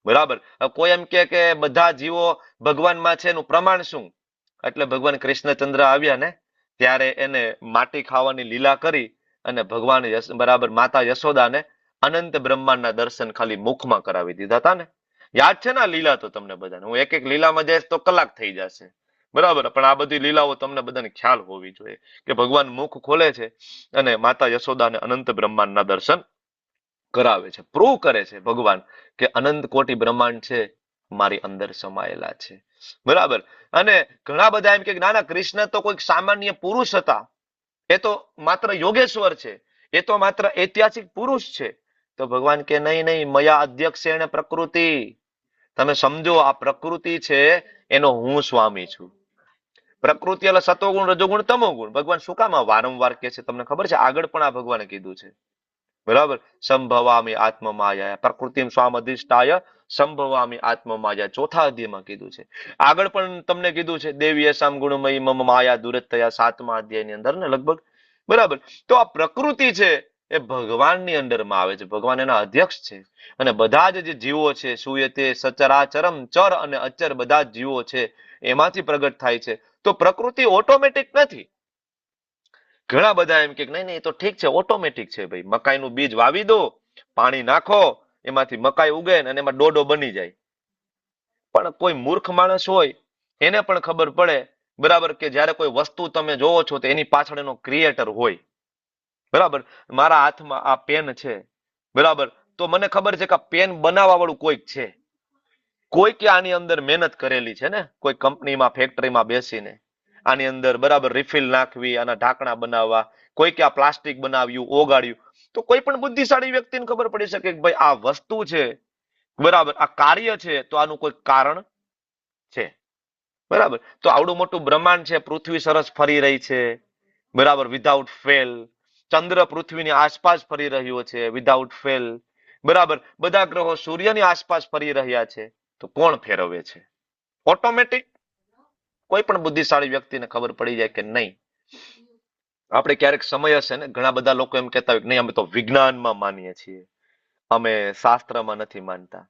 બરાબર. કોઈ એમ કે બધા જીવો ભગવાનમાં છે એનું પ્રમાણ શું? એટલે ભગવાન કૃષ્ણચંદ્ર આવ્યા ને ત્યારે એને માટી ખાવાની લીલા કરી અને ભગવાન બરાબર માતા યશોદાને અનંત બ્રહ્માંડના દર્શન ખાલી મુખમાં કરાવી દીધા હતા ને. યાદ છે ને આ લીલા? તો તમને બધાને હું એક એક લીલામાં જઈશ તો કલાક થઈ જશે. બરાબર, પણ આ બધી લીલાઓ તમને બધાને ખ્યાલ હોવી જોઈએ કે ભગવાન મુખ ખોલે છે અને માતા યશોદાને અનંત બ્રહ્માંડના દર્શન કરાવે છે. પ્રૂવ કરે છે ભગવાન કે અનંત કોટી બ્રહ્માંડ છે મારી અંદર સમાયેલા છે. બરાબર. અને ઘણા બધા એમ કે ના કૃષ્ણ તો કોઈક સામાન્ય પુરુષ હતા, એ તો માત્ર યોગેશ્વર છે, એ તો માત્ર ઐતિહાસિક પુરુષ છે. તો ભગવાન કે નહીં નહીં, મયા અધ્યક્ષેણ પ્રકૃતિ. તમે સમજો, આ પ્રકૃતિ છે એનો હું સ્વામી છું. પ્રકૃતિ એટલે સતોગુણ, રજોગુણ, તમોગુણ. ભગવાન શું કામ વારંવાર કે છે તમને ખબર છે? આગળ પણ આ ભગવાને કીધું છે. બરાબર. સંભવામી આત્મમાયા પ્રકૃતિ સ્વામ અધિષ્ઠાય સંભવામી આત્મમાયા, ચોથા અધ્યાયમાં કીધું છે. આગળ પણ તમને કીધું છે દેવી અસામ ગુણમયી મમ માયા દુરતયા, સાતમા અધ્યાયની અંદર ને લગભગ. બરાબર. તો આ પ્રકૃતિ છે એ ભગવાનની અંદરમાં આવે છે, ભગવાન એના અધ્યક્ષ છે. અને બધા જ જે જીવો છે સુયતે સચરાચરમ, ચર અને અચર બધા જ જીવો છે એમાંથી પ્રગટ થાય છે. તો પ્રકૃતિ ઓટોમેટિક નથી. ઘણા બધા એમ કે નહીં નહીં, એ તો ઠીક છે, ઓટોમેટિક છે ભાઈ. મકાઈનું બીજ વાવી દો, પાણી નાખો, એમાંથી મકાઈ ઉગે અને એમાં ડોડો બની જાય. પણ કોઈ મૂર્ખ માણસ હોય એને પણ ખબર પડે, બરાબર, કે જ્યારે કોઈ વસ્તુ તમે જોવો છો તો એની પાછળ એનો ક્રિએટર હોય. બરાબર. મારા હાથમાં આ પેન છે, બરાબર, તો મને ખબર છે કે આ પેન બનાવવા વાળું કોઈક છે. કોઈકે આની અંદર મહેનત કરેલી છે ને, કોઈ કંપનીમાં ફેક્ટરીમાં બેસીને આની અંદર બરાબર રિફિલ નાખવી, આના ઢાંકણા બનાવવા, કોઈકે આ પ્લાસ્ટિક બનાવ્યું, ઓગાળ્યું. તો કોઈ પણ બુદ્ધિશાળી વ્યક્તિને ખબર પડી શકે કે ભાઈ આ વસ્તુ છે, બરાબર, આ કાર્ય છે, તો આનું કોઈ કારણ છે. બરાબર. તો આવડું મોટું બ્રહ્માંડ છે, પૃથ્વી સરસ ફરી રહી છે, બરાબર, વિધાઉટ ફેલ. ચંદ્ર પૃથ્વીની આસપાસ ફરી રહ્યો છે વિધાઉટ ફેલ. બરાબર. બધા ગ્રહો સૂર્યની આસપાસ ફરી રહ્યા છે. તો કોણ ફેરવે છે? ઓટોમેટિક? કોઈ પણ બુદ્ધિશાળી વ્યક્તિને ખબર પડી જાય કે નહીં. આપણે ક્યારેક સમય હશે ને, ઘણા બધા લોકો એમ કહેતા હોય કે નહીં અમે તો વિજ્ઞાનમાં માનીએ છીએ, અમે શાસ્ત્રમાં નથી માનતા.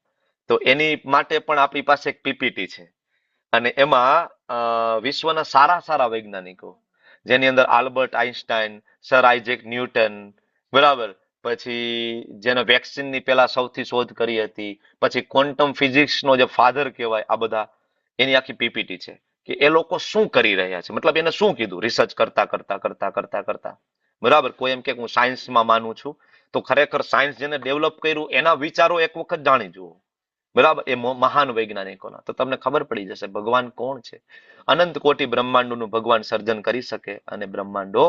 તો એની માટે પણ આપણી પાસે એક પીપીટી છે, અને એમાં વિશ્વના સારા સારા વૈજ્ઞાનિકો, જેની અંદર Albert Einstein, sir Isaac newton, બરાબર, પછી જેને વેક્સિનની પહેલા સૌથી શોધ કરી હતી, પછી ક્વોન્ટમ ફિઝિક્સનો જે ફાધર કહેવાય, આ બધા એની આખી પીપીટી છે કે એ લોકો શું કરી રહ્યા છે, મતલબ એને શું કીધું રિસર્ચ કરતા કરતા કરતા કરતા કરતા. બરાબર. કોઈ એમ કે હું સાયન્સમાં માનું છું, તો ખરેખર સાયન્સ જેને ડેવલપ કર્યું એના વિચારો એક વખત જાણી જુઓ. બરાબર. એ મહાન વૈજ્ઞાનિકોના. તો તમને ખબર પડી જશે ભગવાન કોણ છે. અનંત કોટી બ્રહ્માંડોનું ભગવાન સર્જન કરી શકે અને બ્રહ્માંડો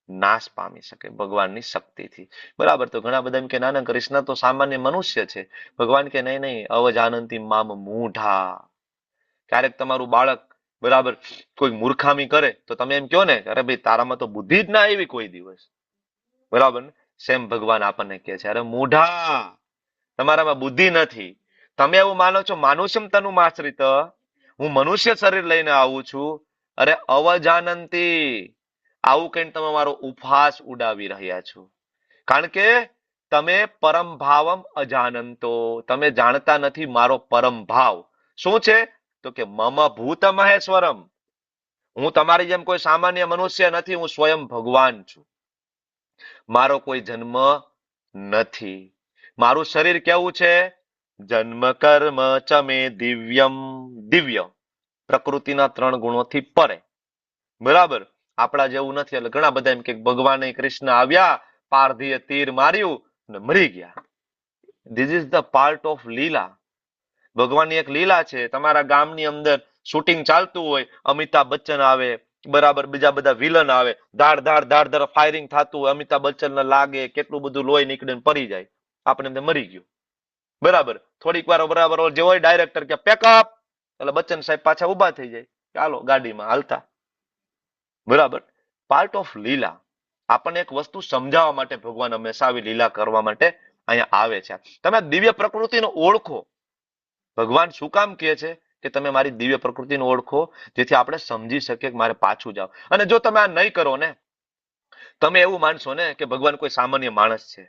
નાશ પામી શકે ભગવાનની શક્તિથી. બરાબર. તો ઘણા બધા એમ કે નાના કૃષ્ણ તો સામાન્ય મનુષ્ય છે. ભગવાન કે નહીં નહીં, અવજાનંતી મામ મૂઢા. ક્યારેક તમારું બાળક, બરાબર, કોઈ મૂર્ખામી કરે તો તમે એમ કહો ને, અરે ભાઈ તારામાં તો બુદ્ધિ જ ના આવી કોઈ દિવસ. બરાબર ને? સેમ ભગવાન આપણને કહે છે, અરે મૂઢા, તમારામાં બુદ્ધિ નથી. તમે એવું માનો છો માનુષ્યમ તનું આશ્રિત, હું મનુષ્ય શરીર લઈને આવું છું. અરે અવજાનંતી, આવું કહીને તમે મારો ઉપહાસ ઉડાવી રહ્યા છો. કારણ કે તમે પરમ ભાવમ અજાનંતો, તમે જાણતા નથી મારો પરમ ભાવ શું છે. તો કે મમ ભૂત મહેશ્વરમ, હું તમારી જેમ કોઈ સામાન્ય મનુષ્ય નથી, હું સ્વયં ભગવાન છું. મારો કોઈ જન્મ નથી. મારું શરીર કેવું છે? જન્મ કર્મ ચમે દિવ્યમ, દિવ્ય, પ્રકૃતિના 3 ગુણોથી પરે. બરાબર. આપણા જેવું નથી. એટલે ઘણા બધા એમ કે ભગવાન કૃષ્ણ આવ્યા, પારધીએ તીર માર્યું ને મરી ગયા. This is the part of લીલા. ભગવાનની એક લીલા છે. તમારા ગામની અંદર શૂટિંગ ચાલતું હોય, અમિતાભ બચ્ચન આવે, બરાબર, બીજા બધા વિલન આવે, ધાડ ધાડ ધાડ ધાડ ફાયરિંગ થતું હોય, અમિતાભ બચ્ચન લાગે, કેટલું બધું લોહી નીકળીને પડી જાય, આપણે એમને મરી ગયું, બરાબર. થોડીક વાર બરાબર જે હોય ડાયરેક્ટર કે પેકઅપ, એટલે બચ્ચન સાહેબ પાછા ઉભા થઈ જાય, ચાલો ગાડીમાં હાલતા, બરાબર. પાર્ટ ઓફ લીલા. આપણને એક વસ્તુ સમજાવવા માટે ભગવાન હંમેશા આવી લીલા કરવા માટે અહીંયા આવે છે. તમે દિવ્ય પ્રકૃતિને ઓળખો. ભગવાન શું કામ કહે છે કે તમે મારી દિવ્ય પ્રકૃતિને ઓળખો, જેથી આપણે સમજી શકીએ કે મારે પાછું જાવ. અને જો તમે આ નહીં કરો ને, તમે એવું માનશો ને કે ભગવાન કોઈ સામાન્ય માણસ છે,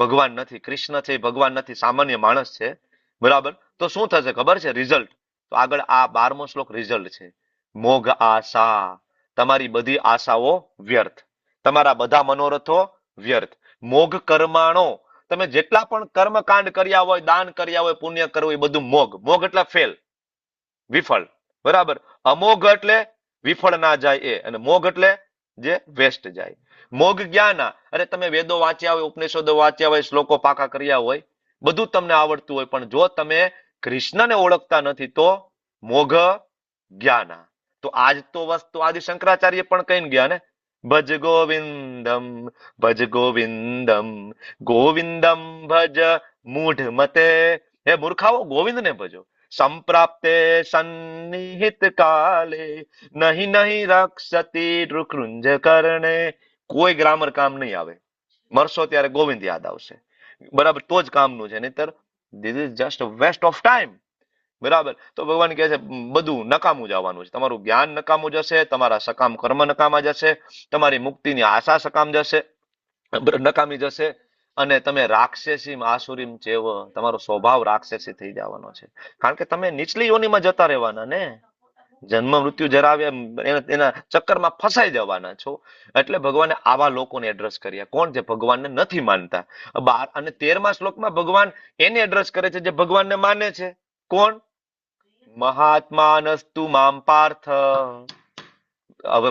ભગવાન નથી, કૃષ્ણ છે ભગવાન નથી, સામાન્ય માણસ છે, બરાબર, તો શું થશે ખબર છે? રિઝલ્ટ. તો આગળ આ 12મો શ્લોક રિઝલ્ટ છે. મોઘ આશા, તમારી બધી આશાઓ વ્યર્થ, તમારા બધા મનોરથો વ્યર્થ. મોઘ કર્માણો, તમે જેટલા પણ કર્મકાંડ કર્યા હોય, દાન કર્યા હોય, પુણ્ય કરવું, એ બધું મોઘ. મોઘ એટલે ફેલ, વિફળ, બરાબર. અમોઘ એટલે વિફળ ના જાય એ, અને મોઘ એટલે જે વેસ્ટ જાય. મોઘ જ્ઞાના, અરે તમે વેદો વાંચ્યા હોય, ઉપનિષદો વાંચ્યા હોય, શ્લોકો પાકા કર્યા હોય, બધું તમને આવડતું હોય, પણ જો તમે કૃષ્ણને ઓળખતા નથી તો મોઘ જ્ઞાના. તો આજ તો વસ્તુ આદિ શંકરાચાર્ય પણ કહીને ગયા ને, ભજ ગોવિંદમ, ભજ ગોવિંદમ, ગોવિંદમ ભજ મૂઢ મતે. હે મૂર્ખાઓ, ગોવિંદને ભજો. સંપ્રાપ્તે સન્નિહિત કાલે, નહીં નહીં રક્ષતી રુકૃંજ કરણે. કોઈ ગ્રામર કામ નહીં આવે, મરશો ત્યારે ગોવિંદ યાદ આવશે, બરાબર, તો જ કામનું છે, નહીતર this is just waste of time, બરાબર. તો ભગવાન કહે છે બધું નકામું જવાનું છે, તમારું જ્ઞાન નકામું જશે, તમારા સકામ કર્મ નકામા જશે, તમારી મુક્તિની આશા સકામ જશે, નકામી જશે, અને તમે રાક્ષસીમ આસુરીમ ચેવ, તમારો સ્વભાવ રાક્ષસી થઈ જવાનો છે. કારણ કે તમે નીચલી યોનિમાં જતા રહેવાના ને, જન્મ મૃત્યુ જરાવ્યા એના ચક્કરમાં ફસાઈ જવાના છો. એટલે ભગવાને આવા લોકોને એડ્રેસ કર્યા. કોણ? જે ભગવાનને નથી માનતા. 12 અને 13મા શ્લોકમાં ભગવાન એને એડ્રેસ કરે છે જે ભગવાનને માને છે. કોણ? મહાત્માનસ્તુ મામ પાર્થ. હવે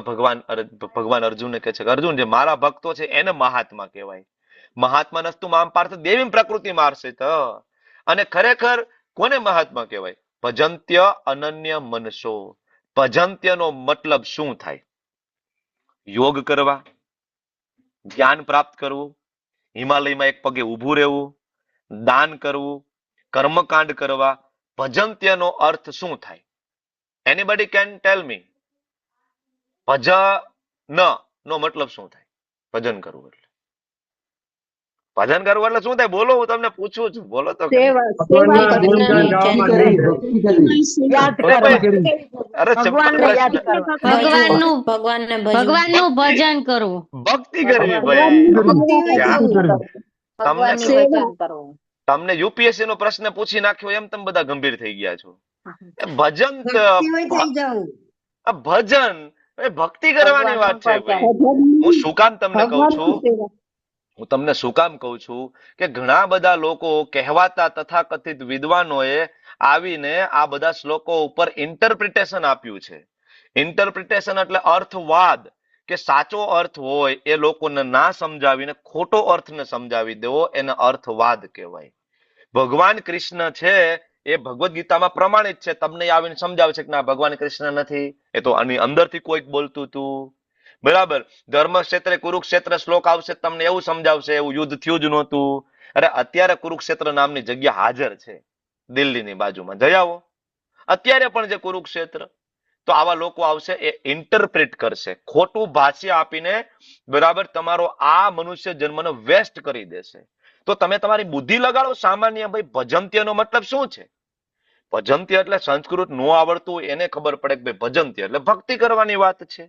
ભગવાન અર્જુનને કહે છે કે અર્જુન, જે મારા ભક્તો છે એને મહાત્મા કહેવાય. મહાત્માનસ્તુ મામ પાર્થ દેવીમ પ્રકૃતિ માર્ષિત. અને ખરેખર કોને મહાત્મા કહેવાય? ભજંત્ય અનન્ય મનસો. ભજંત્યનો મતલબ શું થાય? યોગ કરવા, જ્ઞાન પ્રાપ્ત કરવું, હિમાલયમાં એક પગે ઊભું રહેવું, દાન કરવું, કર્મકાંડ કરવા. ભજંત્યનો અર્થ શું થાય? એનીબડી કેન ટેલ મી? ભજન નો મતલબ શું થાય? ભજન કરવું એટલે, ભજન કરવું એટલે શું થાય? બોલો, હું તમને પૂછું છું, બોલો તો. ભગવાનના ગુણગાન ગાવા માટે. અરે સિમ્પલ પ્રશ્ન. ભગવાનનું ભજન કરવું, ભક્તિ કરવી ભાઈ. તમને યુપીએસસી નો પ્રશ્ન પૂછી નાખ્યો એમ તમે બધા ગંભીર થઈ ગયા છો. ભજન, ભજન ભક્તિ કરવાની વાત છે ભાઈ. હું શું કામ તમને કહું છું, હું તમને શું કામ કહું છું કે ઘણા બધા લોકો કહેવાતા તથાકથિત વિદ્વાનોએ આવીને આ બધા શ્લોકો ઉપર ઇન્ટરપ્રિટેશન આપ્યું છે. ઇન્ટરપ્રિટેશન એટલે અર્થવાદ, કે સાચો અર્થ હોય એ લોકોને ના સમજાવીને ખોટો અર્થને સમજાવી દેવો, એને અર્થવાદ કહેવાય. ભગવાન કૃષ્ણ છે એ ભગવદ્ ગીતામાં પ્રમાણિત છે. તમને આવીને સમજાવે છે કે ના, ભગવાન કૃષ્ણ નથી, એ તો આની અંદરથી કોઈક બોલતું હતું, બરાબર. ધર્મ ક્ષેત્રે કુરુક્ષેત્ર શ્લોક આવશે, તમને એવું સમજાવશે એવું યુદ્ધ થયું જ નહોતું. અરે અત્યારે કુરુક્ષેત્ર નામની જગ્યા હાજર છે દિલ્હીની બાજુમાં, જઈ આવો અત્યારે પણ જે કુરુક્ષેત્ર. તો આવા લોકો આવશે, એ ઇન્ટરપ્રેટ કરશે, ખોટું ભાષ્ય આપીને, બરાબર, તમારો આ મનુષ્ય જન્મનો વેસ્ટ કરી દેશે. તો તમે તમારી બુદ્ધિ લગાડો. સામાન્ય ભાઈ, ભજંત્યનો મતલબ શું છે? ભજંત્ય એટલે સંસ્કૃત નો આવડતું એને ખબર પડે કે ભાઈ ભજંત્ય એટલે ભક્તિ કરવાની વાત છે,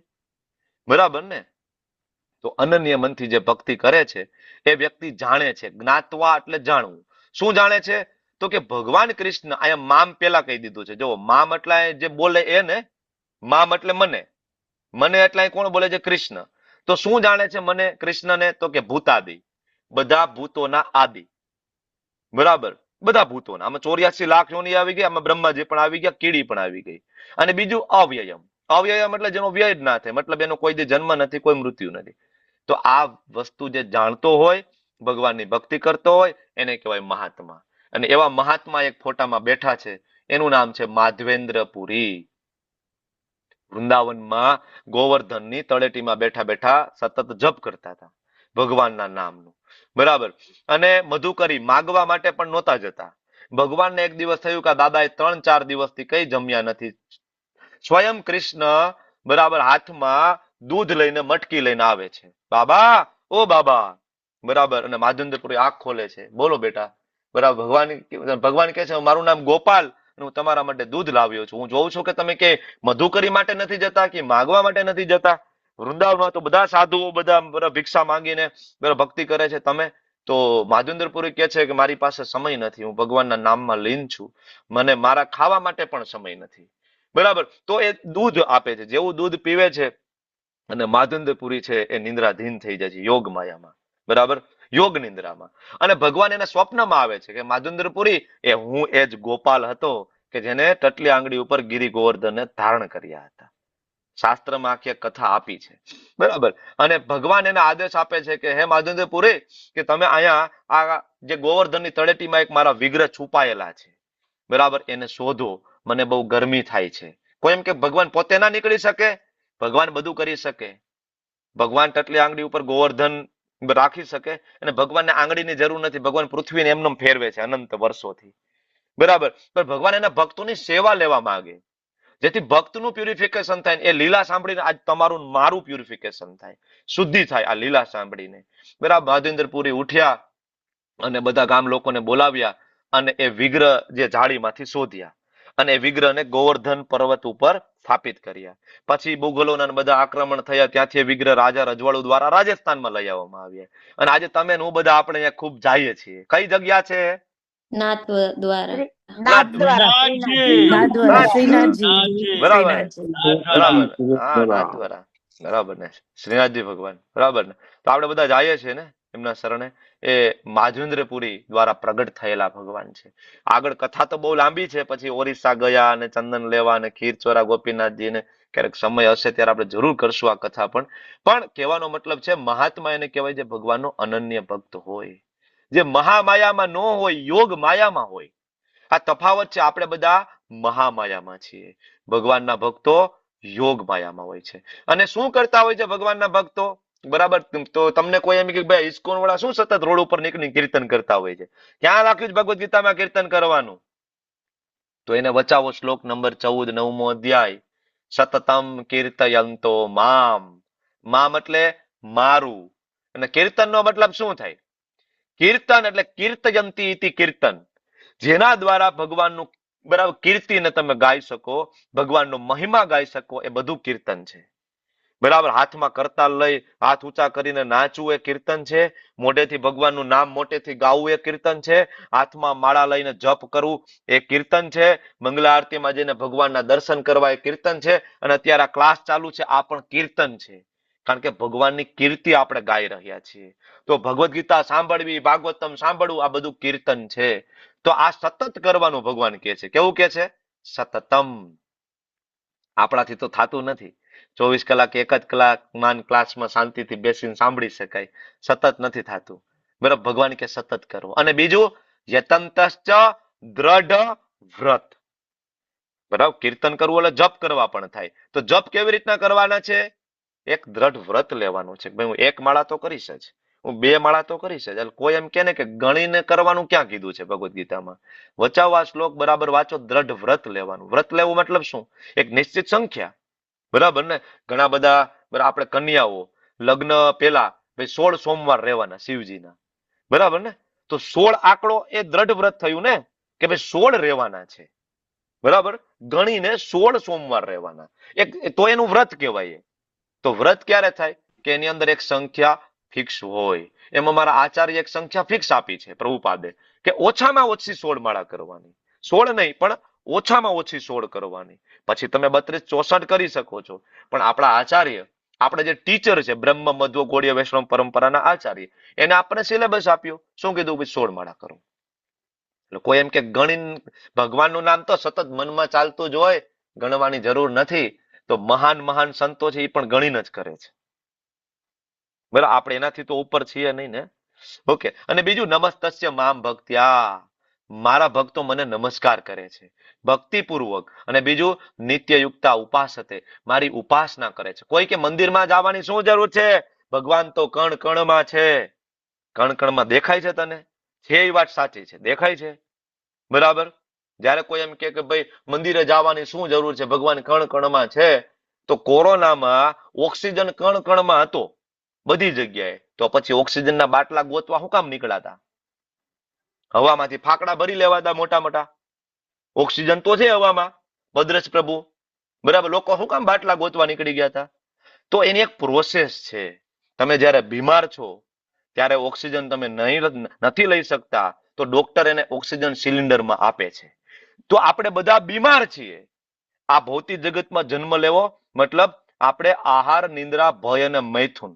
બરાબર ને? તો અનન્ય મનથી જે ભક્તિ કરે છે એ વ્યક્તિ જાણે છે. જ્ઞાત્વા એટલે જાણવું. શું જાણે છે? તો કે ભગવાન કૃષ્ણ, અહીંયા મામ પેલા કહી દીધું છે. જો મામ એટલે જે બોલે એ ને, મામ એટલે મને, મને એટલે કોણ બોલે છે? કૃષ્ણ. તો શું જાણે છે મને, કૃષ્ણને? તો કે ભૂતાદિ, બધા ભૂતોના આદિ, બરાબર, બધા ભૂતોના. આમાં 84 લાખ યોની આવી ગઈ, આમાં બ્રહ્માજી પણ આવી ગયા, કીડી પણ આવી ગઈ. અને બીજું અવ્યયમ. અવ્યયમ એટલે જેનો વ્યય જ ના થાય, મતલબ એનો કોઈ જન્મ નથી, કોઈ મૃત્યુ નથી. તો આ વસ્તુ જે જાણતો હોય, ભગવાનની ભક્તિ કરતો હોય, એને કહેવાય મહાત્મા. અને એવા મહાત્મા એક ફોટામાં બેઠા છે, એનું નામ છે માધવેન્દ્રપુરી. વૃંદાવનમાં ગોવર્ધનની તળેટીમાં બેઠા બેઠા સતત જપ કરતા હતા ભગવાનના નામનું, બરાબર. અને મધુકરી માગવા માટે પણ નહોતા જતા. ભગવાનને એક દિવસ થયું કે દાદાએ 3-4 દિવસથી કઈ જમ્યા નથી. સ્વયં કૃષ્ણ બરાબર હાથમાં દૂધ લઈને મટકી લઈને આવે છે. બાબા, ઓ બાબા, બરાબર. અને માધવેન્દ્રપુરી આંખ ખોલે છે, બોલો બેટા, બરાબર. ભગવાન કહે છે મારું નામ ગોપાલ, હું તમારા માટે દૂધ લાવ્યો છું. હું જોઉં છું કે તમે કે મધુકરી માટે નથી જતા કે માગવા માટે નથી જતા. વૃંદાવનમાં તો બધા સાધુઓ બધા ભિક્ષા માંગીને ભક્તિ કરે છે, તમે તો માધવેન્દ્રપુરી કહે છે કે મારી પાસે સમય નથી, હું ભગવાનના નામમાં લીન છું, મને મારા ખાવા માટે પણ સમય નથી, બરાબર. તો એ દૂધ આપે છે, જેવું દૂધ પીવે છે અને માધવેન્દ્રપુરી છે એ નિંદ્રાધીન થઈ જાય છે યોગ માયામાં, બરાબર, યોગ નિંદ્રામાં. અને ભગવાન એના સ્વપ્નમાં આવે છે કે માધવેન્દ્રપુરી, એ હું એ જ ગોપાલ હતો કે જેને ટટલી આંગળી ઉપર ગિરી ગોવર્ધનને ધારણ કર્યા હતા. શાસ્ત્રમાં આખી કથા આપી છે, બરાબર. અને ભગવાન એને આદેશ આપે છે કે હે માધવેન્દ્રપુરી, કે તમે અહીંયા આ જે ગોવર્ધનની તળેટીમાં એક મારા વિગ્રહ છુપાયેલા છે, બરાબર, એને શોધો, મને બહુ ગરમી થાય છે. કોઈ એમ કે ભગવાન પોતે ના નીકળી શકે? ભગવાન બધું કરી શકે. ભગવાન ટટલી આંગળી ઉપર ગોવર્ધન રાખી શકે, અને ભગવાનને આંગળીની જરૂર નથી. ભગવાન પૃથ્વીને એમનેમ ફેરવે છે અનંત વર્ષોથી, બરાબર. પણ ભગવાન એના ભક્તોની સેવા લેવા માંગે, જેથી ભક્તનું પ્યુરિફિકેશન થાય. એ લીલા સાંભળીને આજ તમારું મારું પ્યુરિફિકેશન થાય, શુદ્ધિ થાય આ લીલા સાંભળીને, બરાબર. માધવેન્દ્રપુરી ઉઠ્યા અને બધા ગામ લોકોને બોલાવ્યા અને એ વિગ્રહ જે જાળીમાંથી શોધ્યા અને એ વિગ્રહને ગોવર્ધન પર્વત ઉપર સ્થાપિત કર્યા. પછી મુગલોના બધા આક્રમણ થયા, ત્યાંથી એ વિગ્રહ રાજા રજવાડું દ્વારા રાજસ્થાનમાં લઈ આવવામાં આવ્યા. અને આજે તમે હું બધા આપણે અહીંયા ખૂબ જઈએ છીએ. કઈ જગ્યા છે? નાથ દ્વારા. બરાબર, બરાબર. હા, નાથદ્વારા, બરાબર ને, શ્રીનાથજી ભગવાન, બરાબર ને. તો આપણે બધા જઈએ છીએ ને એમના શરણે. એ માધવેન્દ્રપુરી દ્વારા પ્રગટ થયેલા ભગવાન છે. આગળ કથા તો બહુ લાંબી છે, પછી ઓરિસ્સા ગયા અને ચંદન લેવા અને ખીરચોરા ગોપીનાથજી ને ક્યારેક સમય હશે ત્યારે આપણે જરૂર કરશું આ કથા. પણ કહેવાનો મતલબ છે મહાત્મા એને કહેવાય જે ભગવાનનો અનન્ય ભક્ત હોય, જે મહામાયામાં ન હોય, યોગ માયામાં હોય. આ તફાવત છે. આપણે બધા મહામાયામાં છીએ, ભગવાનના ભક્તો યોગ માયામાં હોય છે. અને શું કરતા હોય છે ભગવાનના ભક્તો? બરાબર. તો તમને કોઈ એમ કે ભાઈ ઇસ્કોન વાળા શું સતત રોડ ઉપર નીકળીને કીર્તન કરતા હોય છે? ક્યાં લખ્યું છે ભગવદ ગીતામાં કીર્તન કરવાનું? તો એને બચાવો શ્લોક નંબર 14, 9મો અધ્યાય. સતતમ કીર્તયંતો મામ. મામ એટલે મારું. અને કીર્તનનો મતલબ શું થાય? કીર્તન એટલે કીર્તયંતી ઇતિ કીર્તન, જેના દ્વારા ભગવાનનું બરાબર કીર્તિને તમે ગાઈ શકો, ભગવાનનો મહિમા ગાઈ શકો, એ બધું કીર્તન છે, બરાબર. હાથમાં કરતાલ લઈ હાથ ઊંચા કરીને નાચવું એ કીર્તન છે. મોઢેથી ભગવાનનું નામ મોટેથી ગાવું એ કીર્તન છે. હાથમાં માળા લઈને જપ કરવું એ કીર્તન છે. મંગલા આરતીમાં જઈને ભગવાનના દર્શન કરવા એ કીર્તન છે. અને અત્યારે આ ક્લાસ ચાલુ છે, આ પણ કીર્તન છે, કારણ કે ભગવાનની કીર્તિ આપણે ગાઈ રહ્યા છીએ. તો ભગવદ ગીતા સાંભળવી, ભાગવતમ સાંભળવું, આ બધું કીર્તન છે. તો આ સતત કરવાનું ભગવાન કહે છે. કેવું કહે છે? સતતમ. આપણાથી તો થતું નથી. 24 કલાક એક જ કલાકમાં ક્લાસમાં શાંતિથી બેસીને સાંભળી શકાય, સતત નથી થતું, બરાબર. ભગવાન કે સતત કરો. અને બીજું યતંતશ્ચ દ્રઢ વ્રત, બરાબર. કીર્તન કરવું એટલે જપ કરવા પણ થાય. તો જપ કેવી રીતના કરવાના છે? એક દ્રઢ વ્રત લેવાનું છે. ભાઈ હું 1 માળા તો કરીશ જ, હું 2 માળા તો કરીશ જ. કોઈ એમ કે ને કે ગણીને કરવાનું ક્યાં કીધું છે ભગવદ ગીતામાં? વચાવો આ શ્લોક બરાબર વાંચો. દ્રઢ વ્રત લેવાનું. વ્રત લેવું મતલબ શું? એક નિશ્ચિત સંખ્યા, બરાબર ને. ઘણા બધા આપણે કન્યાઓ લગ્ન પહેલા 16 સોમવાર રહેવાના શિવજીના, બરાબર ને. તો 16 આંકડો એ દ્રઢ વ્રત થયું ને, કે ભાઈ 16 રહેવાના છે, બરાબર. ગણીને 16 સોમવાર રહેવાના, એક તો એનું વ્રત કહેવાય. તો વ્રત ક્યારે થાય? કે એની અંદર એક સંખ્યા ફિક્સ હોય. એમાં મારા આચાર્ય એક સંખ્યા ફિક્સ આપી છે પ્રભુપાદે, કે ઓછામાં ઓછી 16 માળા કરવાની. 16 નહીં, પણ ઓછામાં ઓછી 16 કરવાની. પછી તમે 32, 64 કરી શકો છો. પણ આપણા આચાર્ય, આપણે જે ટીચર છે બ્રહ્મ મધ્વ ગૌડીય વૈષ્ણવ પરંપરાના આચાર્ય, એને આપણે સિલેબસ આપ્યો. શું કીધું? 16 માળા કરો. એટલે કોઈ એમ કે ગણી, ભગવાનનું નામ તો સતત મનમાં ચાલતું જ હોય, ગણવાની જરૂર નથી. તો મહાન મહાન સંતો છે એ પણ ગણીને જ કરે છે, બરાબર. આપણે એનાથી તો ઉપર છીએ નહીં ને. ઓકે. અને બીજું નમસ્તસ્ય મામ ભક્ત્યા. મારા ભક્તો મને નમસ્કાર કરે છે ભક્તિપૂર્વક, અને બીજું નિત્યયુક્તા ઉપાસતે, મારી ઉપાસના કરે છે. કોઈ કે મંદિરમાં જવાની શું જરૂર છે? ભગવાન તો કણ કણમાં છે. કણ કણમાં દેખાય છે તને? છે એ વાત સાચી છે, દેખાય છે. બરાબર. જયારે કોઈ એમ કે ભાઈ મંદિરે જવાની શું જરૂર છે, ભગવાન કણ કણમાં છે, તો કોરોનામાં ઓક્સિજન કણ કણમાં હતો બધી જગ્યાએ, તો પછી ઓક્સિજનના બાટલા ગોતવા શું કામ નીકળાતા? હવામાંથી ફાકડા ભરી લેવાતા મોટા મોટા. ઓક્સિજન તો છે હવામાં, ભદ્રશ પ્રભુ. બરાબર. લોકો શું કામ બાટલા ગોતવા નીકળી ગયા હતા? તો એની એક પ્રોસેસ છે. તમે જયારે બીમાર છો ત્યારે ઓક્સિજન તમે નથી લઈ શકતા, તો ડોક્ટર એને ઓક્સિજન સિલિન્ડરમાં આપે છે. તો આપણે બધા બીમાર છીએ. આ ભૌતિક જગતમાં જન્મ લેવો મતલબ આપણે આહાર, નિંદ્રા, ભય અને મૈથુન,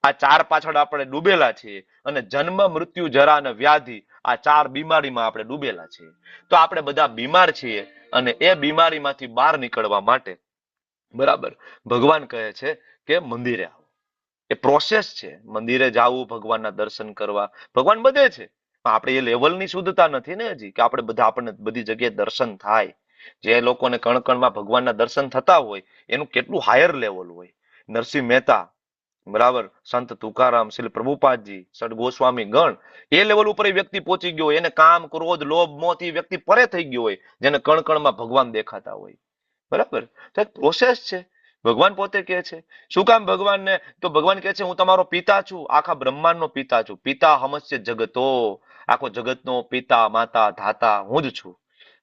આ ચાર પાછળ આપણે ડૂબેલા છીએ. અને જન્મ, મૃત્યુ, જરા અને વ્યાધિ, આ ચાર બીમારીમાં આપણે ડૂબેલા છીએ. તો આપણે બધા બીમાર છીએ, અને એ બીમારીમાંથી બહાર નીકળવા માટે, બરાબર, ભગવાન કહે છે કે મંદિરે આવો. એ પ્રોસેસ છે. મંદિરે જવું, ભગવાનના દર્શન કરવા. ભગવાન બધે છે, પણ આપણે એ લેવલની શુદ્ધતા નથી ને હજી, કે આપણે બધા આપણને બધી જગ્યાએ દર્શન થાય. જે લોકોને કણકણમાં ભગવાનના દર્શન થતા હોય એનું કેટલું હાયર લેવલ હોય. નરસિંહ મહેતા, બરાબર, સંત તુકારામ, શ્રી પ્રભુપાદજી, સડ ગોસ્વામી ગણ, એ લેવલ ઉપર એ વ્યક્તિ પહોંચી ગયો હોય. એને કામ, ક્રોધ, લોભ, મોહ થી વ્યક્તિ પરે થઈ ગયો હોય, જેને કણકણમાં ભગવાન દેખાતા હોય. બરાબર. તો એક પ્રોસેસ છે. ભગવાન પોતે કહે છે. શું કામ ભગવાનને? તો ભગવાન કહે છે હું તમારો પિતા છું, આખા બ્રહ્માંડનો પિતા છું. પિતા હમસ્ય જગતો, આખો જગતનો પિતા, માતા, ધાતા હું જ છું.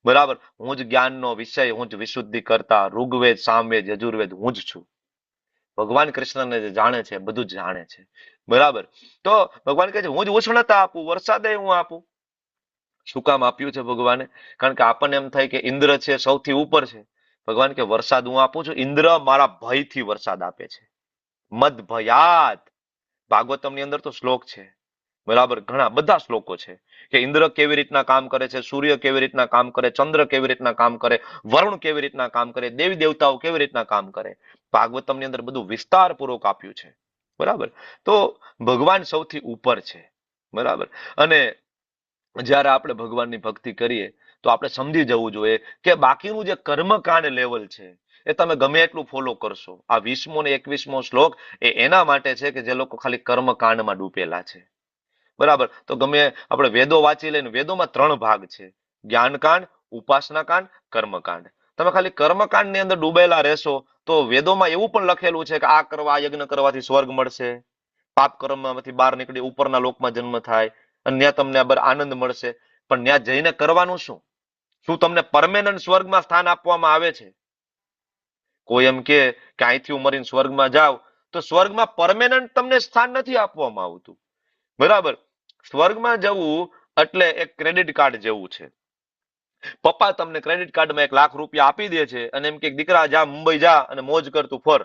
બરાબર. હું જ જ્ઞાનનો વિષય, હું જ વિશુદ્ધિ કરતા. ઋગ્વેદ, સામવેદ, યજુર્વેદ હું જ છું. ભગવાન કૃષ્ણને જે જાણે છે બધું જ જાણે છે. બરાબર. તો ભગવાન કહે છે હું જ ઉષ્ણતા આપું, વરસાદે હું આપું. શું કામ આપ્યું છે ભગવાને? કારણ કે આપણને એમ થાય કે ઇન્દ્ર છે સૌથી ઉપર છે. ભગવાન કે વરસાદ હું આપું છું. ઇન્દ્ર મારા ભયથી વરસાદ આપે છે. મદ ભયાત. ભાગવતમની અંદર તો શ્લોક છે. બરાબર. ઘણા બધા શ્લોકો છે કે ઇન્દ્ર કેવી રીતના કામ કરે છે, સૂર્ય કેવી રીતના કામ કરે, ચંદ્ર કેવી રીતના કામ કરે, વરુણ કેવી રીતના કામ કરે, દેવી દેવતાઓ કેવી રીતના કામ કરે. ભાગવતમની અંદર બધું વિસ્તારપૂર્વક આપ્યું છે. બરાબર. તો ભગવાન સૌથી ઉપર છે. બરાબર. અને જ્યારે આપણે ભગવાનની ભક્તિ કરીએ તો આપણે સમજી જવું જોઈએ કે બાકીનું જે કર્મકાંડ લેવલ છે એ તમે ગમે એટલું ફોલો કરશો. આ 20મો ને 21મો શ્લોક એ એના માટે છે કે જે લોકો ખાલી કર્મકાંડમાં ડૂબેલા છે. બરાબર. તો ગમે આપણે વેદો વાંચી લઈને, વેદોમાં 3 ભાગ છે: જ્ઞાનકાંડ, ઉપાસનાકાંડ, કર્મકાંડ. તમે ખાલી કર્મકાંડની અંદર ડૂબેલા રહેશો તો વેદોમાં એવું પણ લખેલું છે કે આ કરવા, આ યજ્ઞ કરવાથી સ્વર્ગ મળશે, પાપ કર્મમાંથી બહાર નીકળી ઉપરના લોકમાં જન્મ થાય, અને ત્યાં તમને આનંદ મળશે. પણ ત્યાં જઈને કરવાનું શું? શું તમને પરમેનન્ટ સ્વર્ગમાં સ્થાન આપવામાં આવે છે? કોઈ એમ કે અહીંથી ઉમરીને સ્વર્ગમાં જાવ, તો સ્વર્ગમાં પરમેનન્ટ તમને સ્થાન નથી આપવામાં આવતું. બરાબર. સ્વર્ગમાં જવું એટલે એક ક્રેડિટ કાર્ડ જેવું છે. પપ્પા તમને ક્રેડિટ કાર્ડમાં 1 લાખ રૂપિયા આપી દે છે અને એમ કે દીકરા જા મુંબઈ જા અને મોજ કર તું ફર.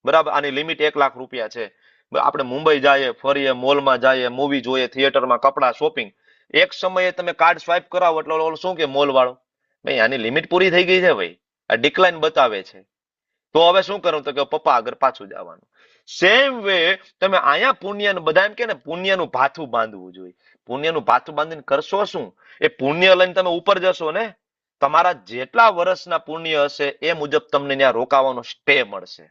બરાબર. આની લિમિટ 1 લાખ રૂપિયા છે. આપણે મુંબઈ જઈએ, ફરીએ, મોલમાં જઈએ, મૂવી જોઈએ, થિયેટરમાં, કપડા, શોપિંગ. એક સમયે તમે કાર્ડ સ્વાઇપ કરાવો એટલે ઓલો શું કે મોલ વાળો, ભાઈ આની લિમિટ પૂરી થઈ ગઈ છે ભાઈ, આ ડિક્લાઇન બતાવે છે. તો હવે શું કરું? તો કે પપ્પા આગળ પાછું જવાનું. સેમ વે તમે અહીંયા પુણ્યનું, બધા એમ કે ને પુણ્યનું ભાથું બાંધવું જોઈએ. પુણ્યનું ભાથું બાંધીને કરશો શું? એ પુણ્ય લઈને તમે ઉપર જશો ને, તમારા જેટલા વર્ષના પુણ્ય હશે એ મુજબ તમને ત્યાં રોકાવાનો સ્ટે મળશે.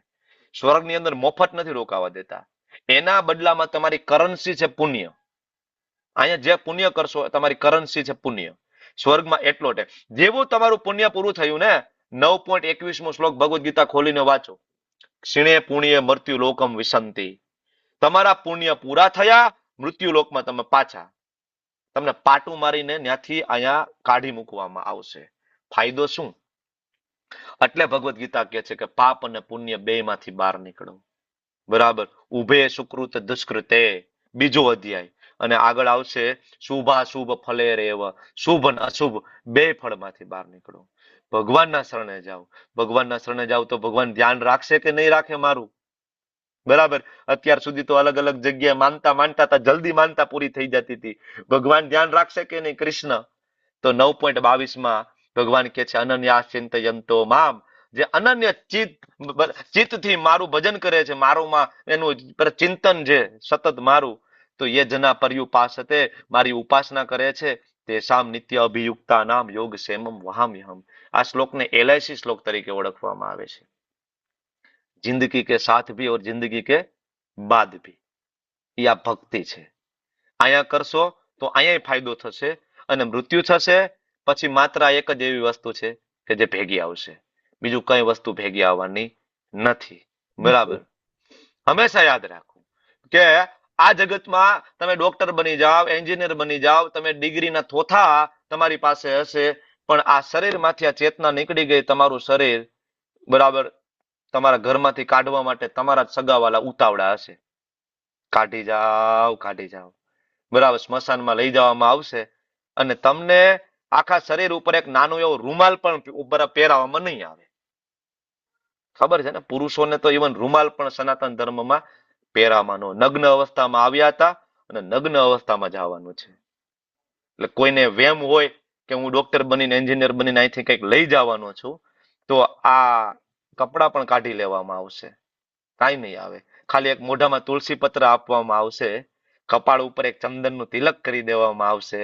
સ્વર્ગની અંદર મફત નથી રોકાવા દેતા. એના બદલામાં તમારી કરન્સી છે પુણ્ય. અહીંયા જે પુણ્ય કરશો તમારી કરન્સી છે પુણ્ય. સ્વર્ગમાં એટલો ટે જેવું તમારું પુણ્ય પૂરું થયું ને, 9.21મો શ્લોક ભગવદ્ ગીતા ખોલીને વાંચો. ક્ષીણે પુણ્ય મૃત્યુ લોકમ વિસંતિ. તમારા પુણ્ય પૂરા થયા, મૃત્યુ લોકમાં તમે પાછા, તમને પાટું મારીને ત્યાંથી અહીંયા કાઢી મૂકવામાં આવશે. ફાયદો શું? એટલે ભગવદ્ ગીતા કહે છે કે પાપ અને પુણ્ય બેયમાંથી બહાર નીકળો. બરાબર. ઉભે સુકૃત દુષ્કૃતે, બીજો અધ્યાય. અને આગળ આવશે શુભાશુભ ફલે રેવ, શુભ અને અશુભ બે ફળમાંથી બહાર નીકળો. ભગવાનના શરણે જાઓ. ભગવાનના શરણે જાઓ તો ભગવાન ધ્યાન રાખશે કે નહીં રાખે મારું? બરાબર. અત્યાર સુધી તો અલગ અલગ જગ્યાએ માનતા હતા, જલ્દી માનતા પૂરી થઈ જતી હતી. ભગવાન ધ્યાન રાખશે કે નહીં કૃષ્ણ? તો 9.22માં ભગવાન કે છે અનન્યા ચિંતયંતો મામ, જે અનન્ય ચિત્તથી મારું ભજન કરે છે, મારુંમાં એનું ચિંતન છે સતત મારું, તો એ જના પર્યુપાસતે, મારી ઉપાસના કરે છે, તેસામ નિત્ય અભિયુક્તા નામ યોગ સેમમ વહામ્યહમ. આ શ્લોકને LIC શ્લોક તરીકે ઓળખવામાં આવે છે. જિંદગી કે સાથ ભી ઓર જિંદગી કે બાદ ભી. એ આ ભક્તિ છે. અહીંયા કરશો તો અહીંયા ફાયદો થશે, અને મૃત્યુ થશે પછી માત્ર આ એક જ એવી વસ્તુ છે કે જે ભેગી આવશે, બીજું કઈ વસ્તુ ભેગી આવવાની નથી. બરાબર. હંમેશા યાદ રાખો કે આ જગતમાં તમે ડોક્ટર બની જાઓ, એન્જિનિયર બની જાઓ, તમે ડિગ્રીના થોથા તમારી પાસે હશે, પણ આ શરીરમાંથી આ ચેતના નીકળી ગઈ, તમારું શરીર બરાબર તમારા ઘરમાંથી કાઢવા માટે તમારા જ સગાવાલા ઉતાવળા હશે. કાઢી જાઓ, કાઢી જાઓ. બરાબર. સ્મશાનમાં લઈ જવામાં આવશે અને તમને આખા શરીર ઉપર એક નાનો એવો રૂમાલ પણ ઉપર પહેરાવવામાં નહીં આવે. ખબર છે ને, પુરુષોને તો ઇવન રૂમાલ પણ સનાતન ધર્મમાં પહેરાવાનો, નગ્ન અવસ્થામાં આવ્યા હતા અને નગ્ન અવસ્થામાં જવાનું છે. એટલે કોઈને વેમ હોય કે હું ડોક્ટર બનીને એન્જિનિયર બનીને અહીંથી કંઈક લઈ જવાનો છું, તો આ કપડાં પણ કાઢી લેવામાં આવશે. કાંઈ નહીં આવે, ખાલી એક મોઢામાં તુલસી પત્ર આપવામાં આવશે, કપાળ ઉપર એક ચંદનનું તિલક કરી દેવામાં આવશે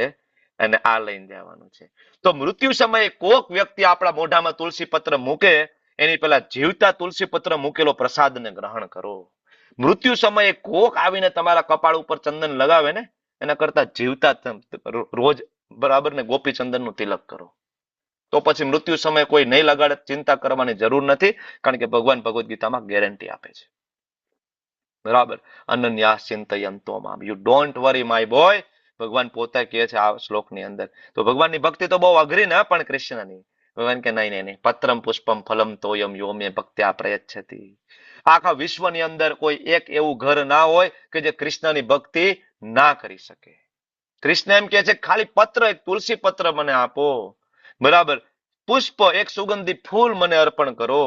અને આ લઈને જવાનું છે. તો મૃત્યુ સમયે કોક વ્યક્તિ આપણા મોઢામાં તુલસી પત્ર મૂકે એની પહેલા જીવતા તુલસી પત્ર મૂકેલો પ્રસાદને ગ્રહણ કરો. મૃત્યુ સમયે કોક આવીને તમારા કપાળ ઉપર ચંદન લગાવે ને એના કરતા જીવતા રોજ બરાબર ને ગોપી ચંદનનું તિલક કરો. તો પછી મૃત્યુ સમયે કોઈ નહીં લગાડે, ચિંતા કરવાની જરૂર નથી, કારણ કે ભગવાન ભગવદ્ ગીતામાં ગેરંટી આપે છે. બરાબર. અનન્યા ચિંતયંતો મામ, you don't worry my boy, ભગવાન પોતે કહે છે આ શ્લોકની અંદર. તો ભગવાનની ભક્તિ તો બહુ અઘરી ને, પણ કૃષ્ણની. ભગવાન કે નહીં નહીં નહીં, પત્રમ પુષ્પમ ફલમ તોયમ યો મે ભક્ત્યા પ્રયચ્છતિ. આખા વિશ્વની અંદર કોઈ એક એવું ઘર ના હોય કે જે કૃષ્ણની ભક્તિ ના કરી શકે. કૃષ્ણ એમ કે છે ખાલી પત્ર, એક તુલસી પત્ર મને આપો, બરાબર, પુષ્પ, એક સુગંધી ફૂલ મને અર્પણ કરો.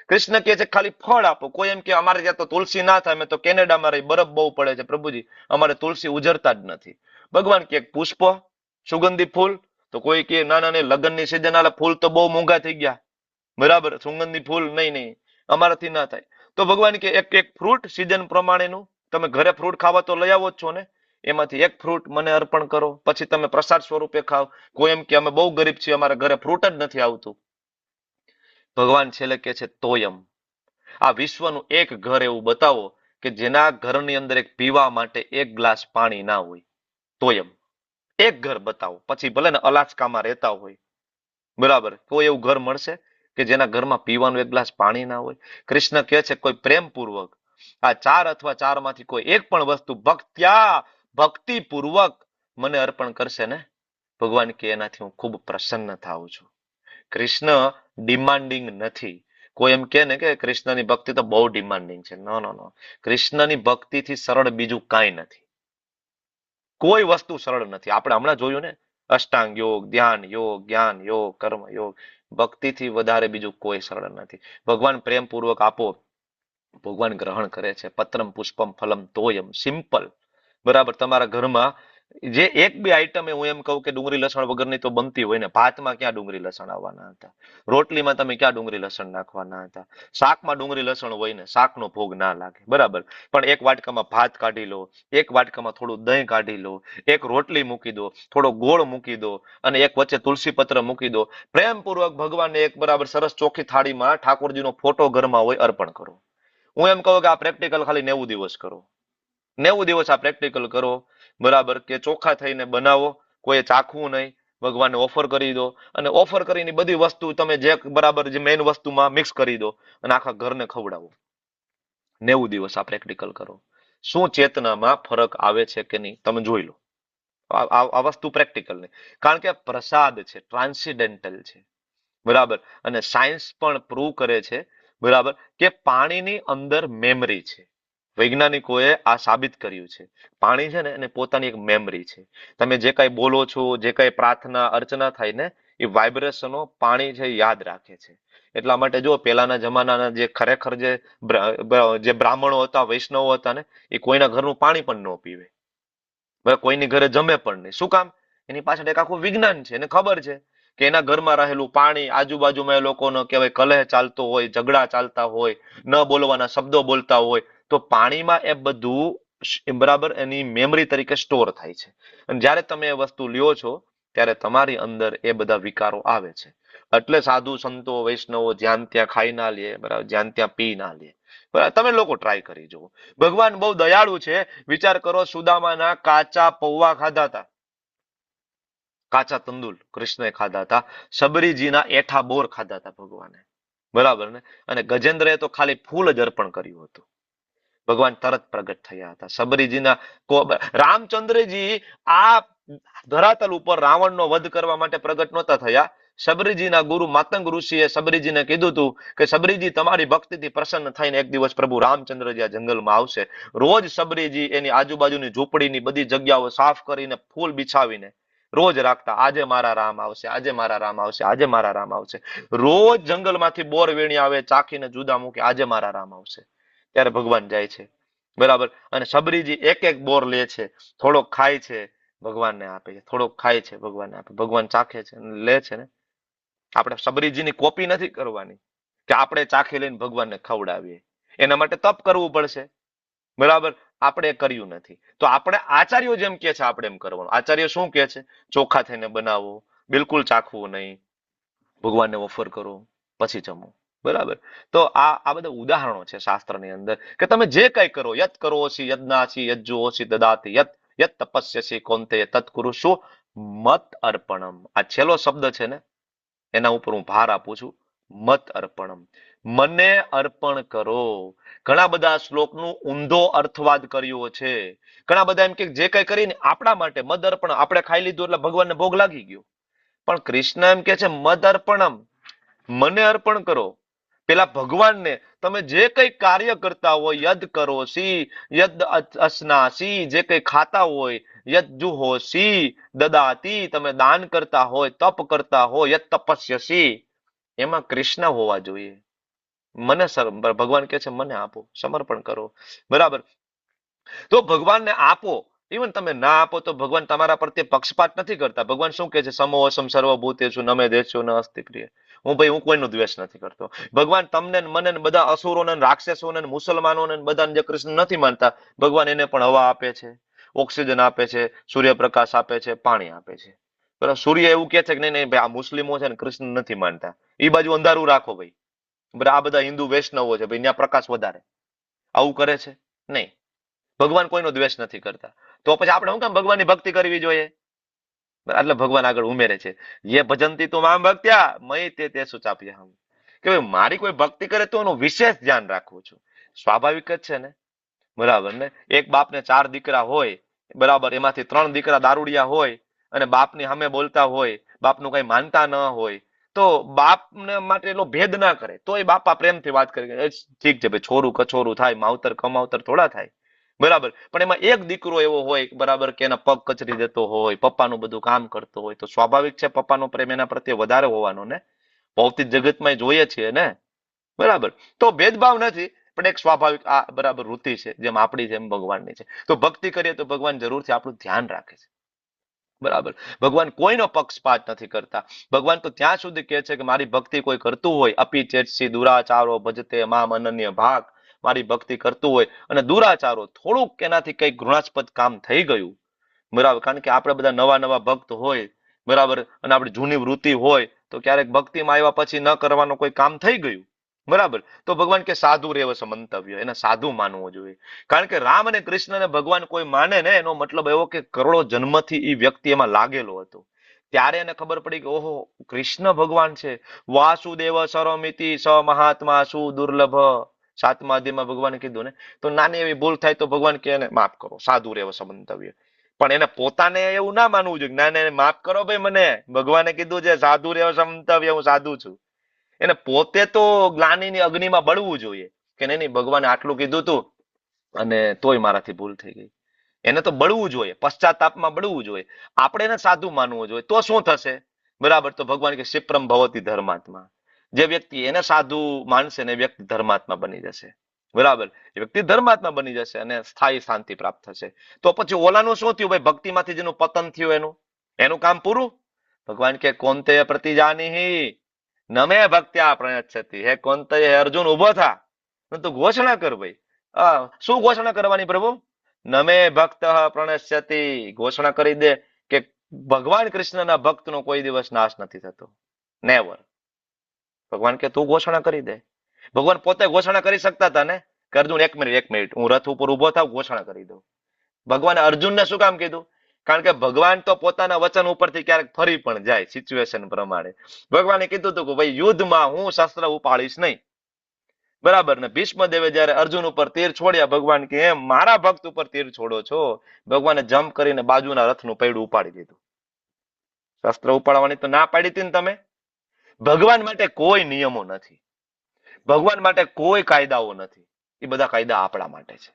કૃષ્ણ કહે છે ખાલી ફળ આપો. કોઈ એમ કે અમારે ત્યાં તો તુલસી ના થાય, મેં તો કેનેડામાં રહી, બરફ બહુ પડે છે પ્રભુજી, અમારે તુલસી ઉજરતા જ નથી. ભગવાન કે પુષ્પ, સુગંધી ફૂલ. તો કોઈ કે ના ના, લગ્નની સિઝન આલે ફૂલ તો બહુ મોંઘા થઈ ગયા, બરાબર, સુગંધી ફૂલ નહીં નહીં, અમારાથી ના થાય. તો ભગવાન કે એક એક ફ્રૂટ સિઝન પ્રમાણેનું, તમે ઘરે ફ્રૂટ ખાવા તો લઈ આવો જ છો ને, એમાંથી એક ફ્રૂટ મને અર્પણ કરો, પછી તમે પ્રસાદ સ્વરૂપે ખાઓ. કોઈ એમ કે અમે બહુ ગરીબ છીએ, અમારા ઘરે ફ્રૂટ જ નથી આવતું. ભગવાન છેલ્લે કે છે તોયમ, આ વિશ્વનું એક ઘર એવું બતાવો કે જેના ઘરની અંદર એક પીવા માટે એક ગ્લાસ પાણી ના હોય. તોયમ, એક ઘર બતાવો, પછી ભલે ને અલાસ્કામાં રહેતા હોય, બરાબર, કોઈ એવું ઘર મળશે કે જેના ઘરમાં પીવાનું એક ગ્લાસ પાણી ના હોય? કૃષ્ણ કહે છે કોઈ પ્રેમપૂર્વક આ ચાર અથવા ચારમાંથી કોઈ એક પણ વસ્તુ ભક્તિપૂર્વક મને અર્પણ કરશે ને, ભગવાન કે એનાથી હું ખૂબ પ્રસન્ન થાઉં છું. કૃષ્ણ ડિમાન્ડિંગ નથી. કોઈ એમ કે ને કે કૃષ્ણની ભક્તિ તો બહુ ડિમાન્ડિંગ છે. નો નો નો, કૃષ્ણની ભક્તિથી સરળ બીજું કાંઈ નથી. કોઈ વસ્તુ સરળ નથી. આપણે હમણાં જોયું ને, અષ્ટાંગ યોગ, ધ્યાન યોગ, જ્ઞાન યોગ, કર્મ યોગ, ભક્તિથી વધારે બીજું કોઈ સરળ નથી. ભગવાન પ્રેમપૂર્વક આપો, ભગવાન ગ્રહણ કરે છે. પત્રમ પુષ્પમ ફલમ તોયમ, સિમ્પલ, બરાબર. તમારા ઘરમાં જે એક બે આઈટમ હું એમ કહું કે ડુંગળી લસણ વગરની તો બનતી હોય ને. ભાતમાં ક્યાં ડુંગળી લસણ આવવાના હતા? રોટલીમાં તમે ક્યાં ડુંગળી લસણ નાખવાના હતા? શાકમાં ડુંગળી લસણ હોય ને, શાકનો ભોગ ના લાગે, બરાબર. પણ એક વાટકામાં ભાત કાઢી લો, એક વાટકામાં થોડું દહીં કાઢી લો, એક રોટલી મૂકી દો, થોડો ગોળ મૂકી દો અને એક વચ્ચે તુલસી પત્ર મૂકી દો. પ્રેમપૂર્વક ભગવાનને એક બરાબર સરસ ચોખ્ખી થાળીમાં ઠાકોરજીનો ફોટો ઘરમાં હોય, અર્પણ કરો. હું એમ કહું કે આ પ્રેક્ટિકલ ખાલી 90 દિવસ કરો. 90 દિવસ આ પ્રેક્ટિકલ કરો, બરાબર, કે ચોખ્ખા થઈને બનાવો, કોઈ ચાખવું નહીં, ભગવાનને ઓફર કરી દો અને ઓફર કરીને બધી વસ્તુ તમે જે બરાબર જે મેઇન વસ્તુમાં મિક્સ કરી દો અને આખા ઘરને ખવડાવો. 90 દિવસ આ પ્રેક્ટિકલ કરો. શું ચેતનામાં ફરક આવે છે કે નહીં તમે જોઈ લો. આ વસ્તુ પ્રેક્ટિકલ નહીં, કારણ કે પ્રસાદ છે, ટ્રાન્સિડેન્ટલ છે, બરાબર. અને સાયન્સ પણ પ્રૂવ કરે છે, બરાબર, કે પાણીની અંદર મેમરી છે. વૈજ્ઞાનિકોએ આ સાબિત કર્યું છે. પાણી છે ને એને પોતાની એક મેમરી છે. તમે જે કઈ બોલો છો, જે કઈ પ્રાર્થના અર્ચના થાય ને, એ વાઇબ્રેશનો પાણી છે યાદ રાખે છે. એટલા માટે જો પહેલાના જમાનાના જે ખરેખર જે બ્રાહ્મણો હતા, વૈષ્ણવો હતા ને, એ કોઈના ઘરનું પાણી પણ ન પીવે, કોઈની ઘરે જમે પણ નહીં. શું કામ? એની પાછળ એક આખું વિજ્ઞાન છે. એને ખબર છે કે એના ઘરમાં રહેલું પાણી, આજુબાજુમાં એ લોકોનો કહેવાય કલહ ચાલતો હોય, ઝઘડા ચાલતા હોય, ન બોલવાના શબ્દો બોલતા હોય, તો પાણીમાં એ બધું બરાબર એની મેમરી તરીકે સ્ટોર થાય છે. અને જ્યારે તમે એ વસ્તુ લ્યો છો ત્યારે તમારી અંદર એ બધા વિકારો આવે છે. એટલે સાધુ સંતો વૈષ્ણવો જ્યાં ત્યાં ખાઈ ના લે, બરાબર, જ્યાં ત્યાં પી ના લે. બરાબર, તમે લોકો ટ્રાય કરી જુઓ. ભગવાન બહુ દયાળુ છે. વિચાર કરો, સુદામાના કાચા પૌવા ખાધા હતા, કાચા તંદુલ કૃષ્ણએ ખાધા હતા. શબરીજીના એઠા બોર ખાધા હતા ભગવાને, બરાબર ને. અને ગજેન્દ્રએ તો ખાલી ફૂલ જ અર્પણ કર્યું હતું. ભગવાન તરત પ્રગટ થયા હતા. શબરીજીના રામચંદ્રજી આ ધરાતલ ઉપર રાવણનો વધ કરવા માટે પ્રગટ નહોતા થયા. શબરીજીના ગુરુ માતંગ ઋષિએ શબરીજીને કીધું હતું કે શબરીજી, તમારી ભક્તિથી પ્રસન્ન થઈને એક દિવસ પ્રભુ રામચંદ્રજી આ જંગલમાં આવશે. રોજ શબરીજી એની આજુબાજુની ઝૂંપડીની બધી જગ્યાઓ સાફ કરીને ફૂલ બિછાવીને રોજ રાખતા, આજે મારા રામ આવશે, આજે મારા રામ આવશે, આજે મારા રામ આવશે. રોજ જંગલમાંથી બોર વીણી આવે, ચાખીને જુદા મૂકે, આજે મારા રામ આવશે. ત્યારે ભગવાન જાય છે, બરાબર. અને શબરીજી એક એક બોર લે છે, થોડોક ખાય છે, ભગવાનને આપે છે, થોડોક ખાય છે, ભગવાનને આપે. ભગવાન ચાખે છે, લે છે ને. આપણે શબરીજીની કોપી નથી કરવાની કે આપણે ચાખી લઈને ભગવાનને ખવડાવીએ. એના માટે તપ કરવું પડશે, બરાબર. આપણે કર્યું નથી. તો આપણે આચાર્યો જેમ કે છે આપણે એમ કરવાનું. આચાર્ય શું કે છે? ચોખ્ખા થઈને બનાવો, બિલકુલ ચાખવું નહીં, ભગવાનને ઓફર કરો, પછી જમો, બરાબર. તો આ બધા ઉદાહરણો છે શાસ્ત્રની અંદર કે તમે જે કઈ કરો, યત કરોસી યજ્ઞાસી યજ્જોસી દદાતિ યત યત તપસ્યસી કોંતે તત કુરુષુ મત અર્પણમ. આ છેલ્લો શબ્દ છે ને, એના ઉપર હું ભાર આપું છું. મત અર્પણમ, મને અર્પણ કરો. ઘણા બધા શ્લોકનું ઊંધો અર્થવાદ કર્યો છે. ઘણા બધા એમ કે જે કઈ કરીને આપણા માટે મદ અર્પણ, આપણે ખાઈ લીધું એટલે ભગવાનને ભોગ લાગી ગયો. પણ કૃષ્ણ એમ કે છે મદ અર્પણમ, મને અર્પણ કરો. પેલા ભગવાનને તમે જે કઈ કાર્ય કરતા હોય, યદ કરો સી, યદ અસનાસી, જે કઈ ખાતા હોય, યદ જુહોસી દદાતી, તમે દાન કરતા હોય, તપ કરતા હોય, યદ તપસ્યસી, એમાં કૃષ્ણ હોવા જોઈએ. મને ભગવાન કે છે મને આપો, સમર્પણ કરો, બરાબર. તો ભગવાનને આપો. ઇવન તમે ના આપો તો ભગવાન તમારા પ્રત્યે પક્ષપાત નથી કરતા. ભગવાન શું કે છે? સમો અસમ સર્વભૂતેષુ નમે દેશો ન અસ્તિ પ્રિય. હું કોઈનો દ્વેષ નથી કરતો. ભગવાન તમને મને બધા અસુરોને, રાક્ષસોને, મુસલમાનોને બધાને જે કૃષ્ણ નથી માનતા, ભગવાન એને પણ હવા આપે છે, ઓક્સિજન આપે છે, સૂર્યપ્રકાશ આપે છે, પાણી આપે છે, બરાબર. સૂર્ય એવું કે છે કે નહીં નહીં ભાઈ, આ મુસ્લિમો છે ને કૃષ્ણ નથી માનતા, એ બાજુ અંધારું રાખો ભાઈ, બરાબર. આ બધા હિન્દુ વૈષ્ણવો છે ભાઈ, ત્યાં પ્રકાશ વધારે. આવું કરે છે નહીં. ભગવાન કોઈનો દ્વેષ નથી કરતા. તો પછી આપણે શું કામ ભગવાનની ભક્તિ કરવી જોઈએ? એટલે ભગવાન આગળ ઉમેરે છે, યે ભજંતી તું મામ ભક્ત્યા મયી તે તે સુચાપ્યહમ, કે ભાઈ મારી કોઈ ભક્તિ કરે તો એનું વિશેષ ધ્યાન રાખું છું. સ્વાભાવિક જ છે ને, બરાબર ને. એક બાપને 4 દીકરા હોય, બરાબર, એમાંથી 3 દીકરા દારૂડિયા હોય અને બાપની સામે બોલતા હોય, બાપનું કઈ માનતા ન હોય, તો બાપને માટે એટલો ભેદ ના કરે તો એ બાપા પ્રેમથી વાત કરે ઠીક છે ભાઈ, છોરું કછોરું થાય, માવતર કમાવતર થોડા થાય, બરાબર. પણ એમાં એક દીકરો એવો હોય, બરાબર, કે એના પગ કચરી દેતો હોય, પપ્પાનું બધું કામ કરતો હોય, તો સ્વાભાવિક છે પપ્પાનો પ્રેમ એના પ્રત્યે વધારે હોવાનો ને. ભૌતિક જગતમાં જોઈએ છીએ ને, બરાબર. તો ભેદભાવ નથી, પણ એક સ્વાભાવિક આ બરાબર વૃત્તિ છે, જેમ આપણી જેમ ભગવાનની છે. તો ભક્તિ કરીએ તો ભગવાન જરૂરથી આપણું ધ્યાન રાખે છે, બરાબર. ભગવાન કોઈનો પક્ષપાત નથી કરતા. ભગવાન તો ત્યાં સુધી કહે છે કે મારી ભક્તિ કોઈ કરતું હોય, અપી ચેતસી દુરાચારો ભજતે મામ અનન્ય ભાગ, મારી ભક્તિ કરતું હોય અને દુરાચારો, થોડુંક એનાથી કઈ ઘૃણાસ્પદ કામ થઈ ગયું, બરાબર, કારણ કે આપણે બધા નવા નવા ભક્ત હોય, બરાબર, અને આપણી જૂની વૃત્તિ હોય, તો ક્યારેક ભક્તિમાં આવ્યા પછી ન કરવાનું કોઈ કામ થઈ ગયું, બરાબર, તો ભગવાન કે સાધુ રેવસ મંતવ્ય, એને સાધુ માનવો જોઈએ. કારણ કે રામ અને કૃષ્ણને ભગવાન કોઈ માને ને, એનો મતલબ એવો કે કરોડો જન્મથી એ વ્યક્તિ એમાં લાગેલો હતો. ત્યારે એને ખબર પડી કે ઓહો, કૃષ્ણ ભગવાન છે. વાસુદેવ સરોમિતિ સ મહાત્મા સુ દુર્લભ, 7મા અધ્યાયમાં ભગવાને કીધું ને. તો નાની એવી ભૂલ થાય તો ભગવાન કે એને માફ કરો, સાધુ રેવસ મંતવ્ય. પણ એને પોતાને એવું ના માનવું જોઈએ, ના ના માફ કરો ભાઈ, મને ભગવાને કીધું છે સાધુ રેવસ મંતવ્ય, હું સાધુ છું. એને પોતે તો ગ્લાનિની અગ્નિમાં બળવું જોઈએ કે નહીં નહીં, ભગવાને આટલું કીધું તું અને તોય મારાથી ભૂલ થઈ ગઈ. એને તો બળવું જોઈએ, પશ્ચાતાપમાં બળવું જોઈએ. આપણે એને સાધુ માનવું જોઈએ. તો શું થશે? બરાબર. તો ભગવાન કે ક્ષિપ્રમ ભવતી ધર્માત્મા, જે વ્યક્તિ એને સાધુ માનશે ને એ વ્યક્તિ ધર્માત્મા બની જશે, બરાબર. એ વ્યક્તિ ધર્માત્મા બની જશે અને સ્થાયી શાંતિ પ્રાપ્ત થશે. તો પછી ઓલાનું શું થયું ભાઈ? ભક્તિમાંથી જેનું પતન થયું એનું કામ પૂરું. ભગવાન કે કોંતે પ્રતિજાની નમે ભક્ત્યા પ્રણચ્છતિ, હે કોંતે, હે અર્જુન ઉભો થા, તું ઘોષણા કર ભાઈ. શું ઘોષણા કરવાની પ્રભુ? નમે ભક્ત પ્રણશ્યતિ, ઘોષણા કરી દે કે ભગવાન કૃષ્ણના ભક્તનો કોઈ દિવસ નાશ નથી થતો. નેવર. ભગવાન કે તું ઘોષણા કરી દે. ભગવાન પોતે ઘોષણા કરી શકતા હતા ને કે અર્જુન એક મિનિટ હું રથ ઉપર ઉભો થાવ ઘોષણા કરી દઉં. ભગવાને અર્જુનને શું કામ કીધું? કારણ કે ભગવાન તો પોતાના વચન ઉપરથી ક્યારેક ફરી પણ જાય સિચ્યુએશન પ્રમાણે. ભગવાને કીધું હતું કે ભાઈ યુદ્ધમાં હું શસ્ત્ર ઉપાડીશ નહીં. બરાબર ને? ભીષ્મદેવે જયારે અર્જુન ઉપર તીર છોડ્યા, ભગવાન કે એમ મારા ભક્ત ઉપર તીર છોડો છો. ભગવાને જમ્પ કરીને બાજુના રથનું પૈડું ઉપાડી દીધું. શસ્ત્ર ઉપાડવાની તો ના પાડી હતી ને તમે. ભગવાન માટે કોઈ નિયમો નથી, ભગવાન માટે કોઈ કાયદાઓ નથી. એ બધા કાયદા આપણા માટે છે.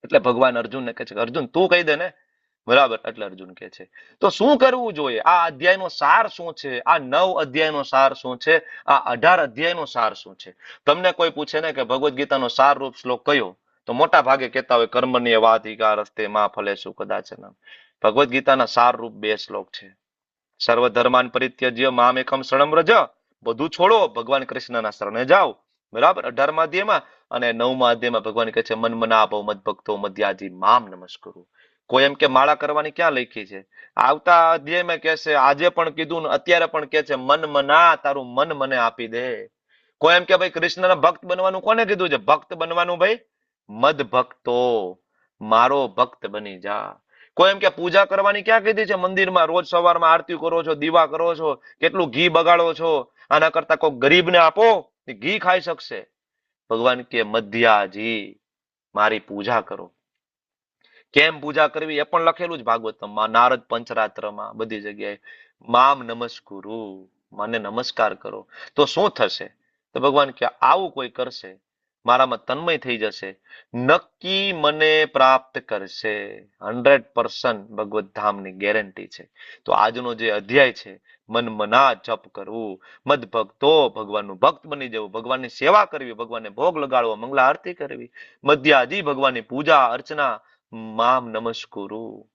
એટલે ભગવાન અર્જુનને કહે છે અર્જુન તું કહી દે ને. બરાબર? એટલે અર્જુન કહે છે તો શું કરવું જોઈએ? આ અધ્યાયનો સાર શું છે? આ 9 અધ્યાયનો સાર શું છે? આ 18 અધ્યાયનો સાર શું છે? તમને કોઈ પૂછે ને કે ભગવદ્ ગીતાનો સાર રૂપ શ્લોક કયો, તો મોટા ભાગે કહેતા હોય કર્મણ્ય વાધિકાર રસ્તે માં ફલેષુ કદાચન. ભગવદ્ ગીતાના સાર રૂપ 2 શ્લોક છે. સર્વ ધર્માન પરિત્યજ્ય મામ એકમ શરણમ વ્રજ. બધું છોડો, ભગવાન કૃષ્ણના શરણે જાઓ. બરાબર? 18મા અધ્યાયમાં. અને 9મા અધ્યાયમાં ભગવાન કહે છે મન મના ભવ મદ ભક્તો મધ્યાજી મામ નમસ્કુરુ. કોઈ એમ કે માળા કરવાની ક્યાં લખી છે? આવતા અધ્યાયમાં કહે છે, આજે પણ કીધું ને અત્યારે પણ કહે છે મન મના, તારું મન મને આપી દે. કોઈ એમ કે ભાઈ કૃષ્ણના ભક્ત બનવાનું કોને કીધું છે? ભક્ત બનવાનું ભાઈ મદ ભક્તો, મારો ભક્ત બની જા. કોઈ એમ કે પૂજા કરવાની ક્યાં કીધી છે? મંદિરમાં રોજ સવારમાં આરતી કરો છો, દીવા કરો છો, કેટલું ઘી બગાડો છો. આના કરતા કોઈ ગરીબને આપો, ઘી ખાઈ શકશે. ભગવાન કે મધ્યાજી, મારી પૂજા કરો. કેમ પૂજા કરવી એ પણ લખેલું જ ભાગવતમાં, નારદ પંચરાત્રમાં, બધી જગ્યાએ. મામ નમસ્કુરુ, મને નમસ્કાર કરો. તો શું થશે? તો ભગવાન કે આવું કોઈ કરશે, મારામાં તન્મય થઈ જશે, નક્કી મને પ્રાપ્ત કરશે. 100% ભગવત ધામની ગેરંટી છે. તો આજનો જે અધ્યાય છે, મન મના જપ કરવું, મદ ભક્તો, ભગવાનનું ભક્ત બની જવું, ભગવાનની સેવા કરવી, ભગવાનને ભોગ લગાડવો, મંગલા આરતી કરવી, મધ્યાજી ભગવાનની પૂજા અર્ચના, મામ નમસ્કુરુ.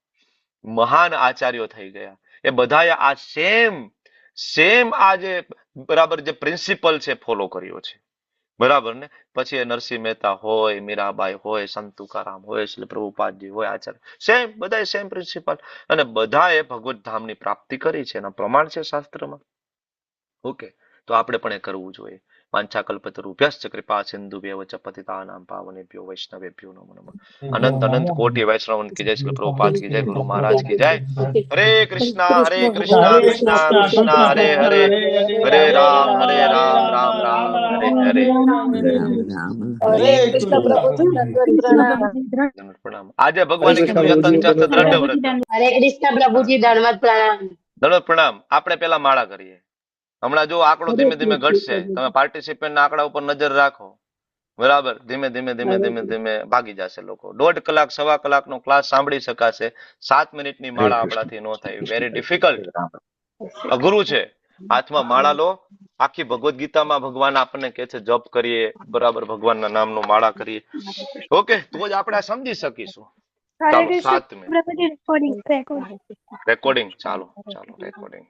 મહાન આચાર્યો થઈ ગયા. એ બધાએ આ સેમ આ જે બરાબર જે પ્રિન્સિપલ છે ફોલો કર્યો છે. બરાબર ને? પછી નરસિંહ મહેતા હોય, મીરાબાઈ હોય, સંત તુકારામ હોય, શ્રી પ્રભુપાદજી હોય, આચાર્ય બધાએ સેમ પ્રિન્સિપલ. અને બધાએ ભગવત ધામની પ્રાપ્તિ કરી છે. એના પ્રમાણ છે શાસ્ત્રમાં. ઓકે, તો આપણે પણ એ કરવું જોઈએ. વાંછાકલ્પતરુભ્યશ્ચ કૃપા સિંધુભ્યવ ચ પતિતાનાં પાવનેભ્યો વૈષ્ણવેભ્યો નમો નમઃ. અનંત અનંત કોટી વૈષ્ણવન કી જય, શ્રી પ્રભુપાદ કી જય, ગુરુ મહારાજ કી જય. હરે કૃષ્ણ કૃષ્ણ કૃષ્ણ હરે હરે, હરે રામ રામ રામ હરે હરે. હરે કૃષ્ણ પ્રભુજી, દંડવત પ્રણામ. પ્રણામ. આજે ભગવાને કીધું યતન ચસ્ત દ્રઢ વ્રત. હરે કૃષ્ણ પ્રભુજી, દંડવત પ્રણામ. દંડવત પ્રણામ. આપણે પેલા માળા કરીએ. હમણાં જો આંકડો ધીમે ધીમે ઘટશે, તમે પાર્ટિસિપેન્ટના આંકડા ઉપર નજર રાખો. બરાબર? ધીમે ધીમે ભાગી જશે લોકો. 1.5 કલાક 1.25 કલાકનો ક્લાસ સાંભળી શકાશે. 7 મિનિટની માળા આપણાથી ન થાય. વેરી ડિફિકલ્ટ, અઘરું છે. હાથમાં માળા લો. આખી ભગવદ્ ગીતામાં ભગવાન આપણને કહે છે જપ કરીએ, બરાબર? ભગવાનના નામનો માળા કરીએ. ઓકે, તો જ આપણે સમજી શકીશું. ચાલો 7 મિનિટ રેકોર્ડિંગ ચાલો રેકોર્ડિંગ.